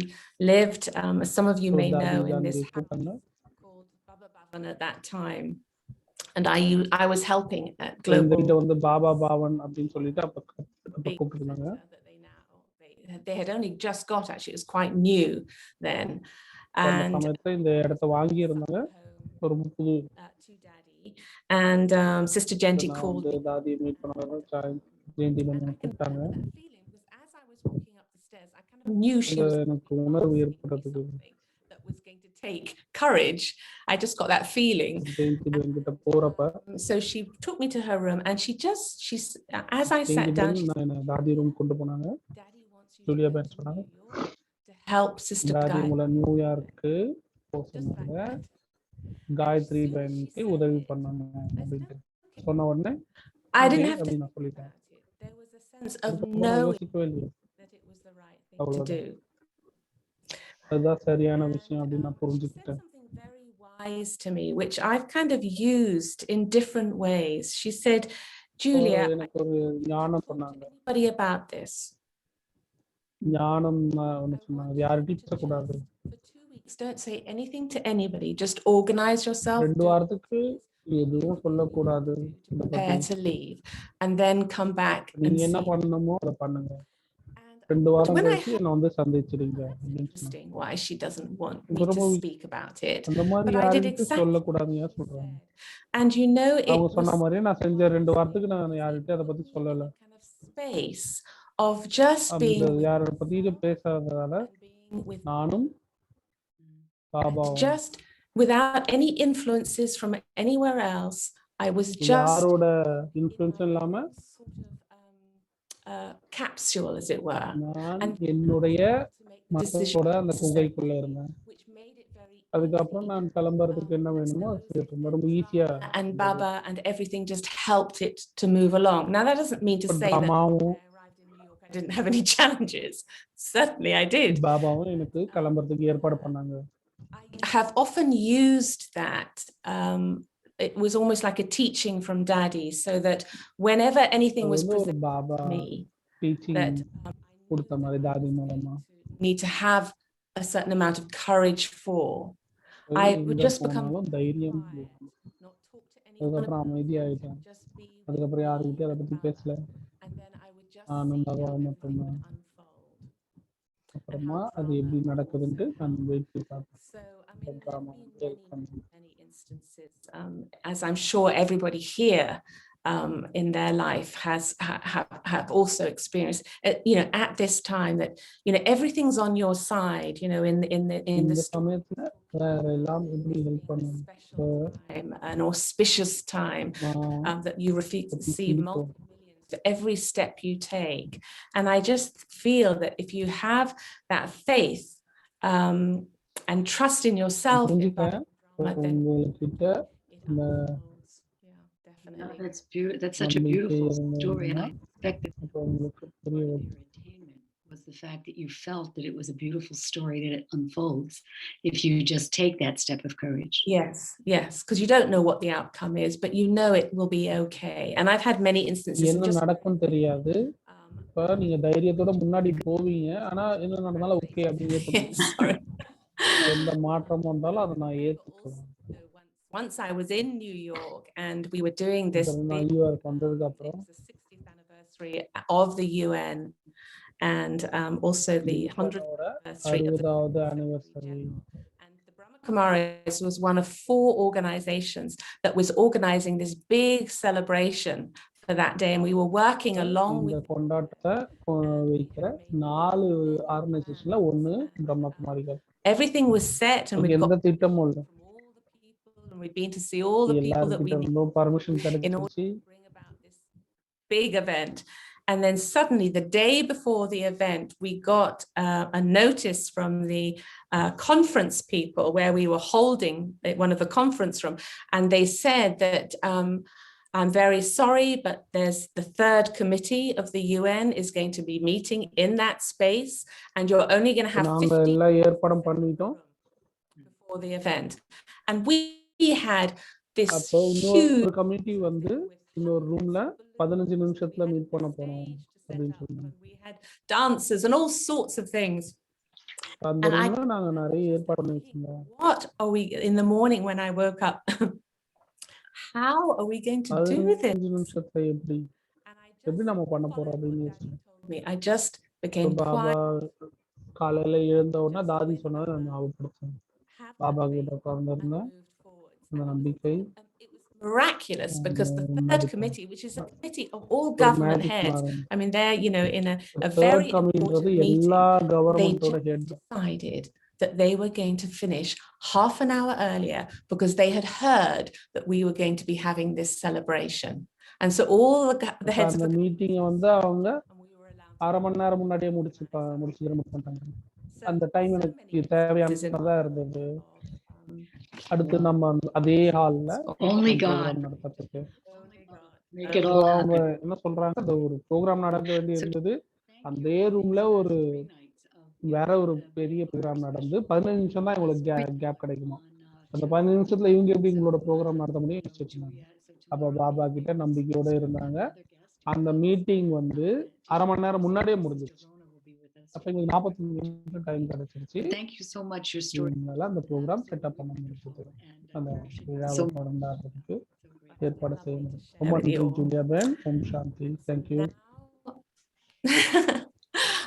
lived, as some of you may தாதி know, in this ஜானகி கூப்பிட்டாங்க. house called Baba Bhavan at that time, and I was helping at இந்த Global. வீட்டை வந்து பாபா பாவன் அப்படின்னு சொல்லிட்டு அப்ப Big கூப்பிட்டுருந்தாங்க. center that they had only just got. Actually, it was quite new then. அந்த And சமயத்துல இந்த இடத்தை வாங்கி இருந்தாங்க. ஒரு புது to Daddy, and Sister Genti நான் called வந்து me. தாதியை மீட் பண்ண ஜெயந்தி And I பண்ண can கூப்பிட்டாங்க. remember that feeling because as I was walking up the stairs, I kind of knew she அந்த was எனக்கு உணர்வு ஏற்பட்டதுக்கு something that was going to take courage. I just got that feeling. Jayanthi என்கிட்ட போறப்ப So she took me to her room, and as I sat Jayanthi down, she நான் என்ன தாதி room கொண்டு போனாங்க. said, Daddy wants you to Julia go Ben to சொன்னாங்க, New York to help Sister தாதி Guy. உங்களை நியூயார்க்கு போக Just like சொன்னாங்க, that. Gayatri soon as she பேனுக்கு said உதவி it, பண்ணணும் I said, அப்படின்ட்டு "Okay." சொன்ன உடனே I didn't okay have to அப்படின்னு think நான் சொல்லிட்டேன். about it. There was a sense of அதுக்கப்புறம் நான் knowing யோசிக்கவே இல்லையே, that it was the right thing to அவ்வளவுதான், do. அதுதான் சரியான And விஷயம் அப்படின்னு நான் she said புரிஞ்சுக்கிட்டேன். something very wise to me, which I've kind of used in different ways. She said, Julia, எனக்கு ஒரு ஞானம் talk to சொன்னாங்க. anybody about this. ஞானம் ஒண்ணு சொன்னாங்க, யார்கிட்டயும் பேசக்கூடாது. For 2 weeks, don't say anything to anybody. Just organize yourself. 2 வாரத்துக்கு எதுவும் சொல்லக்கூடாது. Prepare to leave, and then come back and நீங்க என்ன see. பண்ணணுமோ அதை பண்ணுங்க. And 2 வாரம் when I கழிச்சு என்ன வந்து சந்திச்சிடுங்க that's அப்படின்னு சொன்னாங்க. interesting why she doesn't want me ரொம்ப to speak about it. அந்த மாதிரி But I did யார்கிட்டயும் exactly சொல்லக்கூடாதுன்னு what she சொல்றாங்க. said. And you know, it அவங்க சொன்ன was மாதிரியே நான் செஞ்ச 2 வாரத்துக்கு நான் யார்கிட்டயும் அதை பத்தி சொல்லல. kind of space of just அந்த being with யாரை பத்தியும் பேசாததால and being with நானும் and பாபாவும் just without any influences from anywhere else. I was just யாரோட in இன்ஃப்ளூயன்ஸும் my இல்லாம own sort of capsule, as it were, நான் and என்னுடைய to make decisions, மக்களோட அந்த குகைக்குள்ள இருந்தேன். which made it very அதுக்கப்புறம் easy. நான் கிளம்புறதுக்கு என்ன வேணுமோ அது செய்துட்டு இருந்தேன். ரொம்ப ஈஸியா And Baba and everything just helped it to move along. Now that doesn't mean to say that அம்மாவும் when I arrived in New York, I didn't have any challenges. Certainly I did. பாபாவும் எனக்கு கிளம்புறதுக்கு ஏற்பாடு பண்ணாங்க. I have often used that. It was almost like a teaching from Daddy, so that whenever anything அது was வந்து ஒரு presented Baba to me, teaching that கொடுத்த மாதிரி தாதி மூலமா need to have a certain amount of courage for. I would எங்க just become போனாலும் தைரியம் quiet, இருக்கணும். not talk to anyone, அதுக்கப்புறம் அமைதியாயிட்டேன். just be with அதுக்கப்புறம் me யாருக்கிட்டயும் அதை and பத்தி Baba. பேசல. And then I would just நானும் see how பகவான் everything மட்டும்தான். would unfold. அப்புறமா அது எப்படி நடக்குதுன்ட்டு நான் வெயிட் பண்ணி பார்த்தேன். So I mean, there have Brahma, been welcome. many instances, as I'm sure everybody here in their life have also experienced, at this time, that everything's on your side, in the இந்த story. சமயத்துல வேற எல்லாம் எப்படி help பண்ணணும். Special time, an auspicious time, that you receive multiple millions for every step you take. And I just feel that if you have that faith and trust in yourself, புரிஞ்சுக்கிறேன். then உங்ககிட்ட it இந்த unfolds. Yeah, definitely. That's beautiful. That's such a நம்பிக்கை beautiful story, and இருந்ததுன்னா I expect that அப்போ உங்களுக்கு புரிய your வரும். attainment was the fact that you felt that it was a beautiful story that it unfolds if you just take that step of courage. Yes, because you don't know what the outcome is, but you know it will be okay. And I've had many instances of என்ன just நடக்கும் தெரியாது. இப்ப நீங்க தைரியத்தோட முன்னாடி போவீங்க, ஆனா என்ன நடந்தாலும் ஓகே அப்படின்னு ஏத்துக்கணும். sorry. எந்த மாற்றம் வந்தாலும் அதை நான் ஏத்துக்குவேன். Once I was in New York and we were doing this நான் big, நியூயார்க் வந்ததுக்கு it அப்புறம் was the 60th anniversary of the UN, and also the 100th anniversary of the 60வது anniversary. And the Brahma Kumaris was one of 4 organizations that was organizing this big celebration for that day, and we were working along இந்த with கொண்டாட்டத்தை வைக்கிற 4 ஆர்கனைசேஷன்ல ஒண்ணு பிரம்மகுமாரிகள். everything was set, and we got எந்த திட்டமும் இல்ல. from all the people, and we'd been to see all the people that we எல்லார்கிட்ட permission in order கிடைச்சிருச்சு. to bring about this big event. And then suddenly, the day before the event, we got a notice from the conference people where we were holding one of the conference room, and they said that I'm very sorry, but there's the 3rd committee of the UN is going to be meeting in that space, and you're only going to have நாங்க 50 எல்லா ஏற்பாடும் பண்ணிட்டோம். before the event. And we had this அப்போ இன்னொரு huge committee வந்து இன்னொரு ரூம்ல 15 நிமிஷத்துல மீட் பண்ண போறோம் அப்படின்னு சொன்னாங்க. we had dancers and all sorts of things. அந்த And ரூம்ல நாங்க நிறைய ஏற்பாடு பண்ணி வச்சிருந்தோம். What are we in the morning when I woke up? How are we going to do this? 15 நிமிஷத்துல எப்படி And I எப்படி நம்ம பண்ண போறோம் followed அப்படின்னு what Daddy யோசிச்சோம். told me. I just became Baba quiet. காலையில எழுந்த உடனே தாதி சொன்னதை நான் ஞாபகப்படுத்தேன். Have that பாபா faith, கிட்ட and உட்கார்ந்திருந்தேன். moved forwards. அந்த நம்பிக்கை It was miraculous because the third magic committee, which is a committee of all government magic heads, மாறும். I mean, they're, you know, in a third very committeeன்றது important meeting, எல்லா they கவர்மெண்டோட just head decided that they were going to finish half an hour earlier because they had heard that we were going to be having this celebration. And so all the heads of அந்த the meeting வந்து அவங்க and we were allowed அரை மணி நேரம் முன்னாடியே முடிச்சுக்கிற மாட்டாங்க. அந்த time எனக்கு to தேவையானதா இருந்தது. அடுத்து நம்ம அதே ஹால்ல Only God. ப்ரோக்ராம் நடத்துறதுக்கு Make it all அவங்க happen. என்ன சொல்றாங்க, அந்த ஒரு ப்ரோக்ராம் நடக்க வேண்டி இருந்தது. அதே ரூம்ல ஒரு வேற ஒரு பெரிய ப்ரோக்ராம் நடந்து 15 நிமிஷம் தான் இவங்களுக்கு கேப் கிடைக்குமா. அந்த 15 நிமிஷத்துல இவங்க எப்படி உங்களோட ப்ரோக்ராம் நடத்த முடியும் யோசிச்சுருந்தாங்க. அப்ப பாபா கிட்ட நம்பிக்கையோட இருந்தாங்க. அந்த மீட்டிங் வந்து அரை மணி நேரம் முன்னாடியே முடிஞ்சிருச்சு. அப்ப எங்களுக்கு 45 நிமிஷம் டைம் கிடைச்சிருச்சு. Thank you so much. Your story. அந்த ப்ரோக்ராம் செட்டப் பண்ண முடிஞ்சது. அந்த விழாவை கொண்டாடுறதுக்கு ஏற்பாடு செய்ய முடியும். ரொம்ப நன்றி Julia Ben. Om Shanti. Thank you.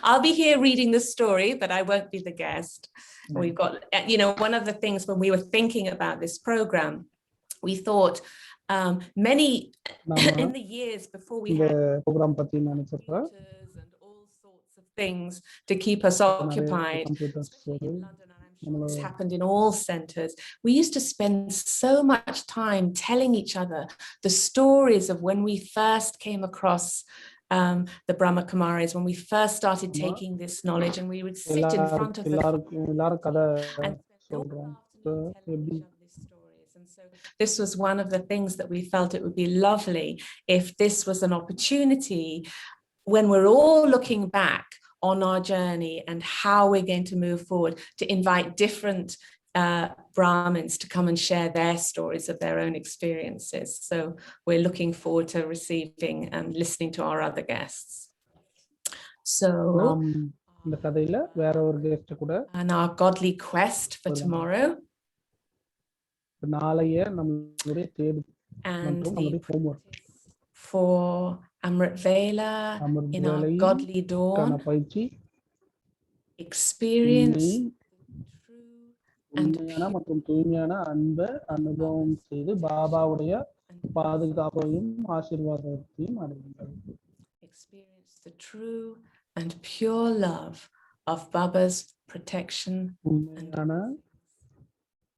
I'll be here reading the story, but I won't be the guest. We've got, you know, one of the things when we were thinking about this program, we thought many in the years before we இந்த had program பத்தி நினைச்சப்ப computers and all sorts of things to keep us occupied. In London, and I'm sure this happened in all centers. We used to spend so much time telling each other the stories of when we first came across the Brahma Kumaris, when we first started taking this knowledge, and we would sit in front of எல்லாரும் கதை and சொல்றோம். எப்படி and so this was one of the things that we felt it would be lovely if this was an opportunity when we're all looking back on our journey and how we're going to move forward, to invite different Brahmins to come and share their stories of their own experiences. So we're looking forward to receiving and listening to our other guests. So இந்த கதையில வேற ஒரு guest கூட and our godly quest for tomorrow நாளைய நம்மளுடைய தேடு and மற்றும் the நம்மளுடைய homework for Amrit Vela in our godly dawn பயிற்சி experience உண்மையான மற்றும் தூய்மையான அன்பை அனுபவம் செய்து பாபாவுடைய பாதுகாப்பையும் ஆசீர்வாதத்தையும் அடையுங்கள். Experience the true and pure love of Baba's protection. உண்மையான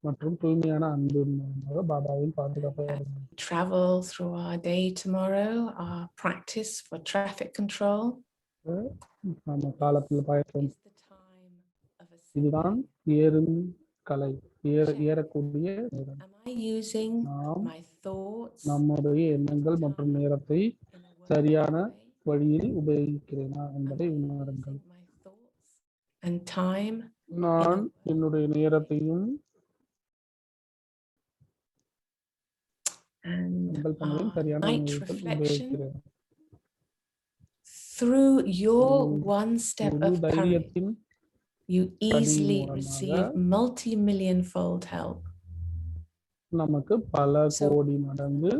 மற்றும் தூய்மையான அன்பு பாபாவின் பாதுகாப்பை அடையுங்கள். Travel through our day tomorrow, our practice for traffic control. நம்ம காலத்துல பயணம் இதுதான் ஏறும் கலை ஏறக்கூடிய நேரம். நம்முடைய எண்ணங்கள் மற்றும் நேரத்தை சரியான வழியில் உபயோகிக்கிறேனா என்பதை உணருங்கள். நான் என்னுடைய நேரத்தையும் சரியான வழியில் உபயோகிக்கிறேன். Through your one step of courage, you easily receive multi-million-fold help. நமக்கு பல கோடி மடங்கு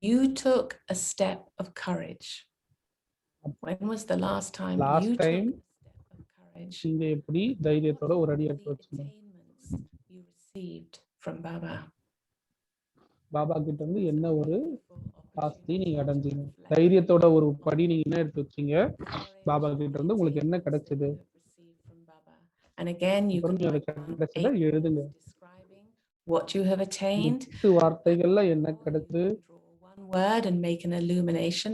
you took a step of courage. When was the last time you took a step of courage? நீங்க எப்படி தைரியத்தோட ஒரு அடி எடுத்து வச்சீங்க? You received from Baba. Baba கிட்ட இருந்து என்ன ஒரு ஆஸ்தி நீங்க அடைஞ்சீங்க? தைரியத்தோட ஒரு படி நீங்க என்ன எடுத்து வச்சீங்க? பாபா கிட்ட இருந்து உங்களுக்கு என்ன கிடைச்சது? And again you can எழுதுங்க. what you have attained. வார்த்தைகள்ல என்ன கிடைச்சது? One word and make an illumination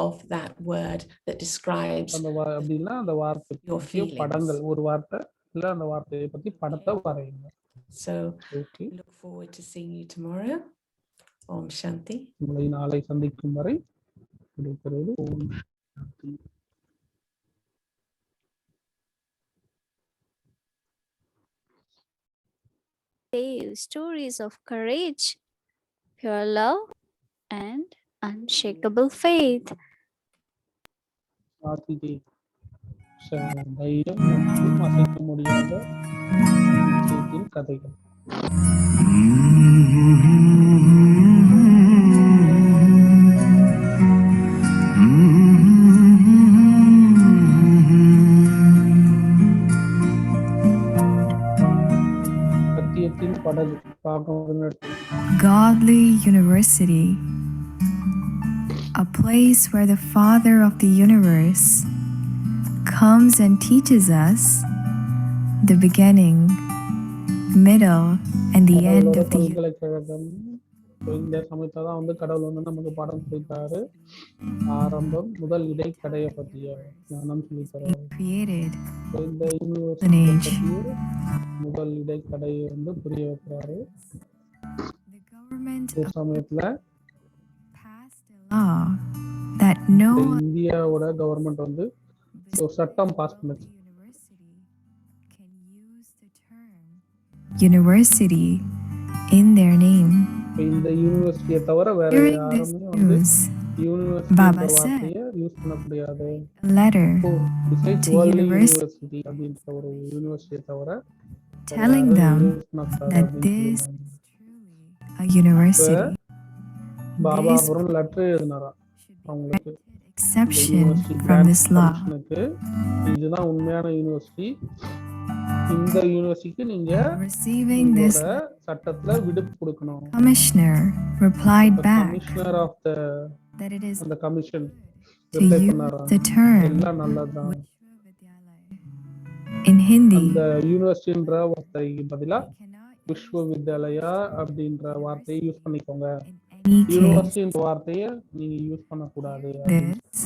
of that word that describes அப்படினா அந்த வார்த்தைக்கு படங்கள் ஒரு வார்த்தை இல்ல அந்த வார்த்தையை பத்தி படத்தை வரையுங்க. So look forward to seeing you tomorrow. Om Shanti. உங்களை நாளை சந்திக்கும் வரை விடைபெறுவது ஓம் சாந்தி. Stories of courage, pure love, and unshakable faith. தைரியம் மற்றும் அசைக்க முடியாத கதைகள். சத்தியத்தின் படகு. 18. Godly University, a place where the Father of the universe comes and teaches us the beginning, middle, and the end கடவுளோட of the universe. பல்கலைக்கழகம். இந்த சமயத்துல தான் வந்து கடவுள் வந்து நமக்கு பாடம் சொல்லித்தாரு. ஆரம்பம் முதல் இடைக்கடைய பற்றிய ஞானம் சொல்லித்தராரு. Created இந்த an யூனிவர்சிட்டி age. பற்றிய முதல் இடைக்கடையை வந்து புரிய வைக்கிறாரு. The government ஒரு சமயத்துல passed a law that no இந்த இந்தியாவோட கவர்மெண்ட் வந்து ஒரு சட்டம் பாஸ் பண்ணுச்சு. university can use the term university in their name. இப்ப இந்த யூனிவர்சிட்டியை தவிர வேற During this யாருமே வந்து news, யூனிவர்சிட்டி Baba வார்த்தையை யூஸ் பண்ண முடியாது. a letter besides to world university university அப்படின்ற ஒரு யூனிவர்சிட்டியை தவிர telling them that this is truly a university Baba This ஒரு லெட்டர் எழுதினாராம் அவங்களுக்கு. இந்த exception university from this law. கமிஷனுக்கு இதுதான் உண்மையான யூனிவர்சிட்டி. இந்த யூனிவர்சிட்டிக்கு நீங்க Receiving this, உங்களோட சட்டத்துல விடுப்பு கொடுக்கணும். commissioner replied back commissioner of the that it is அந்த கமிஷன் to ரிப்ளை use பண்ணாராம் the term எல்லாம் நல்லதுதான். in Hindi. அந்த யூனிவர்சிட்டின்ற வார்த்தைக்கு பதிலா Cannot விஸ்வவித்யாலயா அப்படின்ற வார்த்தையை யூஸ் பண்ணிக்கோங்க. in any case. யூனிவர்சிட்டின்ற வார்த்தையை நீங்க யூஸ் பண்ணக்கூடாது அப்படின்னு This,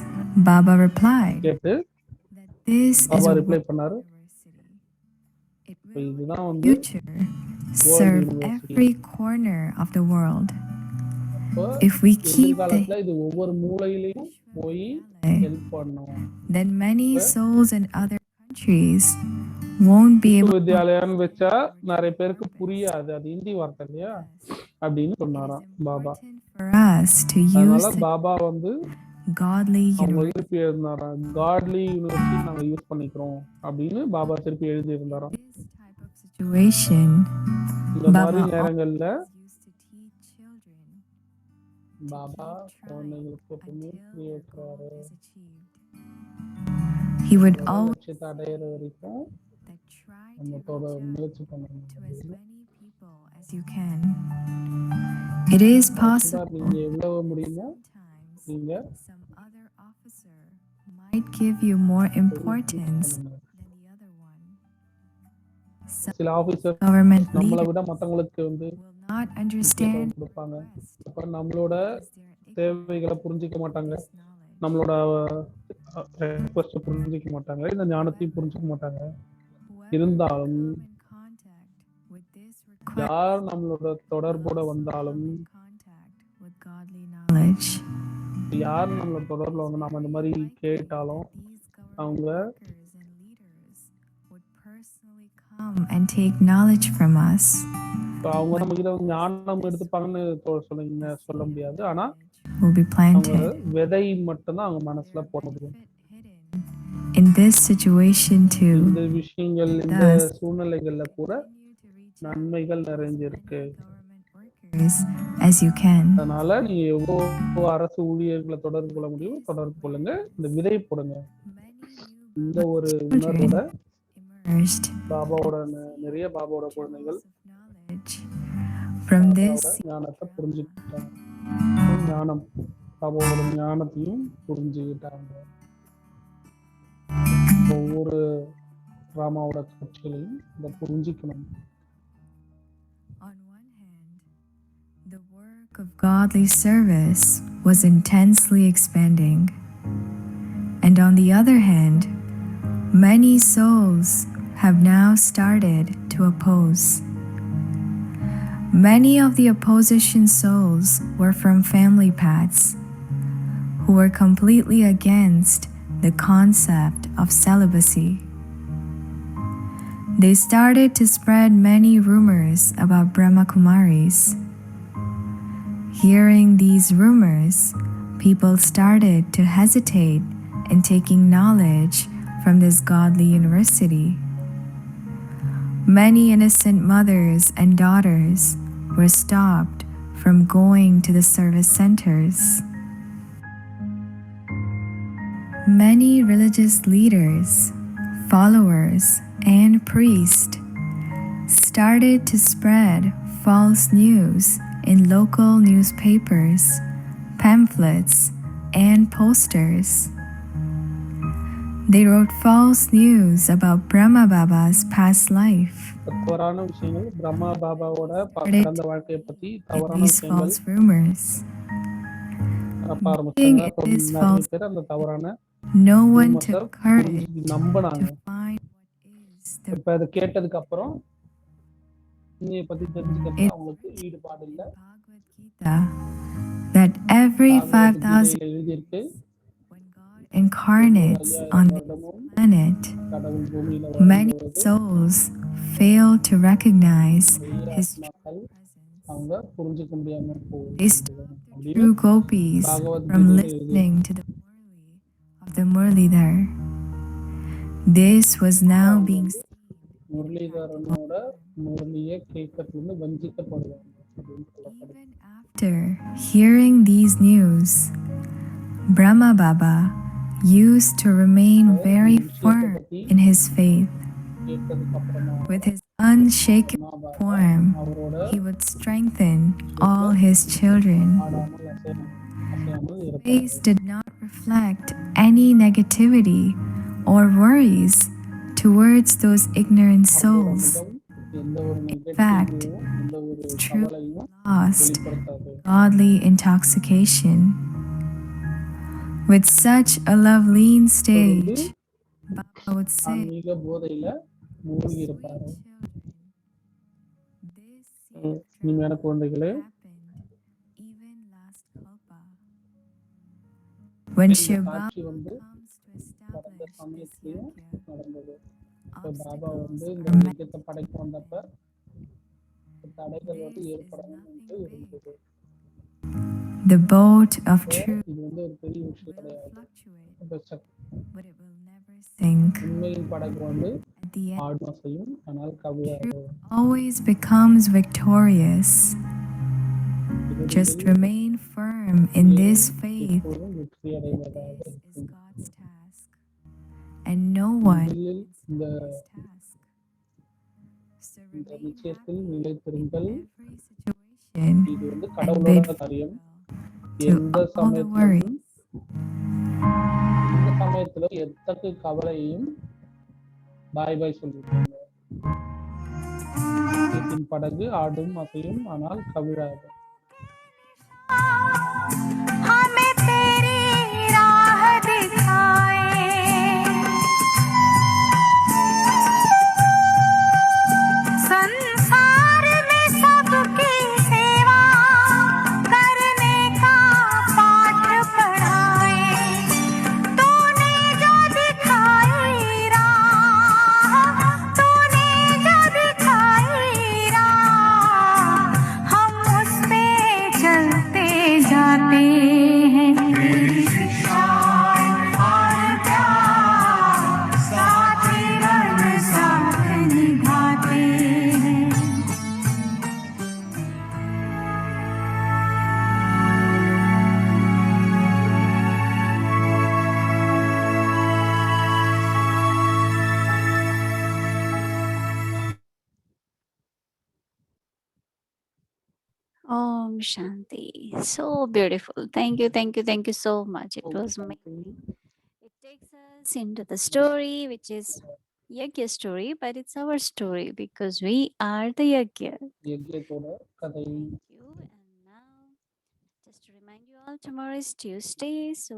Baba replied கேட்டு that this is Baba a reply பண்ணாரு. university. It இப்ப will இதுதான் in வந்து future serve university. every corner of the world. இப்போ If we keep the எதிர்காலத்துல இது ஒவ்வொரு மூலையிலையும் போய் Vishwavidyalaya, ஹெல்ப் பண்ணும். then many souls in other countries won't be able to விஸ்வவித்யாலயான்னு வச்சா நிறைய பேருக்கு புரியாது, அது ஹிந்தி வார்த்தை இல்லையா அப்படின்னு சொன்னாராம் Baba. for us to use அதனால the பாபா வந்து godly அவங்க university. திருப்பி எழுதினாராம், காட்லி யூனிவர்சிட்டி நாங்க யூஸ் பண்ணிக்கிறோம் அப்படின்னு பாபா திருப்பி எழுதி இருந்தாராம். This type of situation, இந்த மாதிரி Baba நேரங்கள்ல used to teach children Baba குழந்தைங்களுக்கு எப்பவுமே புரிய வைக்கிறாரு. is achieved. He would அவரோட always லட்சியத்தை அடையிற வரைக்கும் that try to நம்மளோட reach முயற்சி out பண்ணணும். to as many people as you can. It is possible நீங்க எவ்வளவு முடியுமோ sometimes நீங்க some other officer might give you more importance பண்ணுங்க. than the other one. Some சில ஆபீசர் government நம்மளை leaders விட மத்தவங்களுக்கு வந்து will not முக்கியத்துவம் understand கொடுப்பாங்க. request அப்ப நம்மளோட because they are தேவைகளை புரிஞ்சிக்க மாட்டாங்க, ignorant of this knowledge. நம்மளோட ரெக்வஸ்ட் புரிஞ்சிக்க மாட்டாங்க, இந்த ஞானத்தையும் புரிஞ்சிக்க மாட்டாங்க. Whoever இருந்தாலும் come in contact with this request யார் நம்மளோட தொடர்போட வந்தாலும், in contact with godly knowledge. யார் நம்மளோட தொடர்புல வந்து நாம இந்த மாதிரி கேட்டாலும் These government அவங்க workers and leaders would personally come and take knowledge from us. இப்ப அவங்க நம்ம கிட்ட வந்து ஞானம் எடுத்துப்பாங்கன்னு சொல்ல முடியாது. ஆனா Will be அவங்க planted. விதை மட்டும்தான் அவங்க மனசுல போட முடியும். Hidden in this situation too. இந்த விஷயங்கள் இந்த Thus, சூழ்நிலைகள்ல கூட continue to reach out நன்மைகள் நிறைஞ்சிருக்கு. to government workers as you can. அதனால நீங்க எவ்வளவு அரசு ஊழியர்களை தொடர்பு கொள்ள முடியும் தொடர்பு கொள்ளுங்க, இந்த விதை போடுங்க. Many இந்த new ஒரு children உணர்வோட emerged பாபாவோட நிறைய பாபாவோட குழந்தைகள் of knowledge from this பாபாவோட ஞானத்தை புரிஞ்சுக்கிட்டாங்க. ஞானம் பாபாவோட ஞானத்தையும் புரிஞ்சுக்கிட்டாங்க. ஒவ்வொரு ராமாவோட காட்சிகளையும் இதை புரிஞ்சுக்கணும். On one hand, the work of godly service was intensely expanding. And on the other hand, many souls have now started to oppose. Many of the opposition souls were from family paths who were completely against the concept of celibacy. They started to spread many rumors about Brahma Kumaris. Hearing these rumors, people started to hesitate in taking knowledge from this godly university. Many innocent mothers and daughters were stopped from going to the service centers. Many religious leaders, followers, and priests started to spread false news in local newspapers, pamphlets, and posters. They wrote false news about Brahma Baba's past life. தவறான விஷயங்கள் பிரம்மா பாபாவோட Started கடந்த வாழ்க்கையை பத்தி in தவறான these விஷயங்கள் false rumors. பரப்ப Being ஆரம்பிச்சாங்க. in this நிறைய false, பேர் அந்த தவறான no one ரூமர்ஸை took courage நம்பினாங்க. to find what is the இப்ப அதை கேட்டதுக்கு அப்புறம் உண்மையை பத்தி தெரிஞ்சுக்கிறது அவங்களுக்கு ஈடுபாடு இல்லை. Bhagavad Gita that every Bhagwat 5,000 கீதையில எழுதியிருக்கு, when God incarnates on this வருடமும் planet, கடவுள் பூமியில many வரும்போது souls fail to recognize நிறைய his ஆத்மாக்கள் presence. அவங்க புரிஞ்சுக்க முடியாம They போகுது stop the அப்படின்னு true gopis Bhagavad from Gita listening to the Murli of the Murlidhar. This was now being seen முரளிதரனோட முரளியை கேட்கறதுல வஞ்சிக்கப்படுவாங்க அப்படின்னு சொல்லப்படுது. even after hearing these news. Brahma Baba used to remain very firm in his faith. கேட்டதுக்கு அப்புறமா With his unshaken form, அவரோட he would strengthen all his children. ஆடாமல் அசையாமல் His இருப்பார். face did not reflect any negativity or worries towards those ignorant souls. எந்த ஒரு fact, நெகட்டிவும் எந்த ஒரு true கவலையும் lost வெளிப்படுத்தாது. godly intoxication. With such a lovely stage, Baba would say, ஆன்மீக போதையில மூழ்கி இருப்பாரு. "This scene இனிமையான குழந்தைகளே, happened even last kalpa." When இந்த Shiva காட்சி வந்து comes to கடந்த establish this சமயத்திலையும் yajna, நடந்தது. இப்ப பாபா obstacles வந்து இந்த are met. யஜ்ஞத்தை படைக்க வந்தப்ப தடைகள் வந்து This is ஏற்படணும் என்று nothing இருந்தது. The boat of truth இது வந்து ஒரு பெரிய விஷயம் will கிடையாது. fluctuate, இந்த but it will never sink. உண்மையின் படகு வந்து At the end, ஆடும் அசையும், ஆனால் கவியாது. always becomes victorious. Just remain firm in this faith. எப்போதும் வெற்றி அடைவதாக This is இருக்கும். God's task, and no one முதலில் இந்த can stop this task. So இந்த remain நிச்சயத்தில் happy in நிலைத்திருங்கள். every situation இது வந்து and கடவுளோட bid காரியம். to எந்த all the சமயத்திலும் worries. இந்த சமயத்துல எத்தகைய கவலையையும் பாய் பாய் சொல்லிருக்காங்க. நிச்சயத்தின் படகு ஆடும் அசையும், ஆனால் கவிழாது. हमें तेरी राह दिखाए, संसार में सबकी सेवा करने का पाठ पढ़ाए। तूने जो दिखाई राह, तूने जो दिखाई राह, हम उस पे चलते जाते हैं। तेरी शिक्षा और प्यार साथ रंग साथ निभाते हैं। Om Shanti. So beautiful. Thank you, thank you, thank you so much. It was amazing. It takes us into the story, which is Yagya story, but it's our story because we are the Yagya. யஜ்ஞத்தோட கதை. Thank you. And now, just to remind you all, tomorrow is Tuesday, so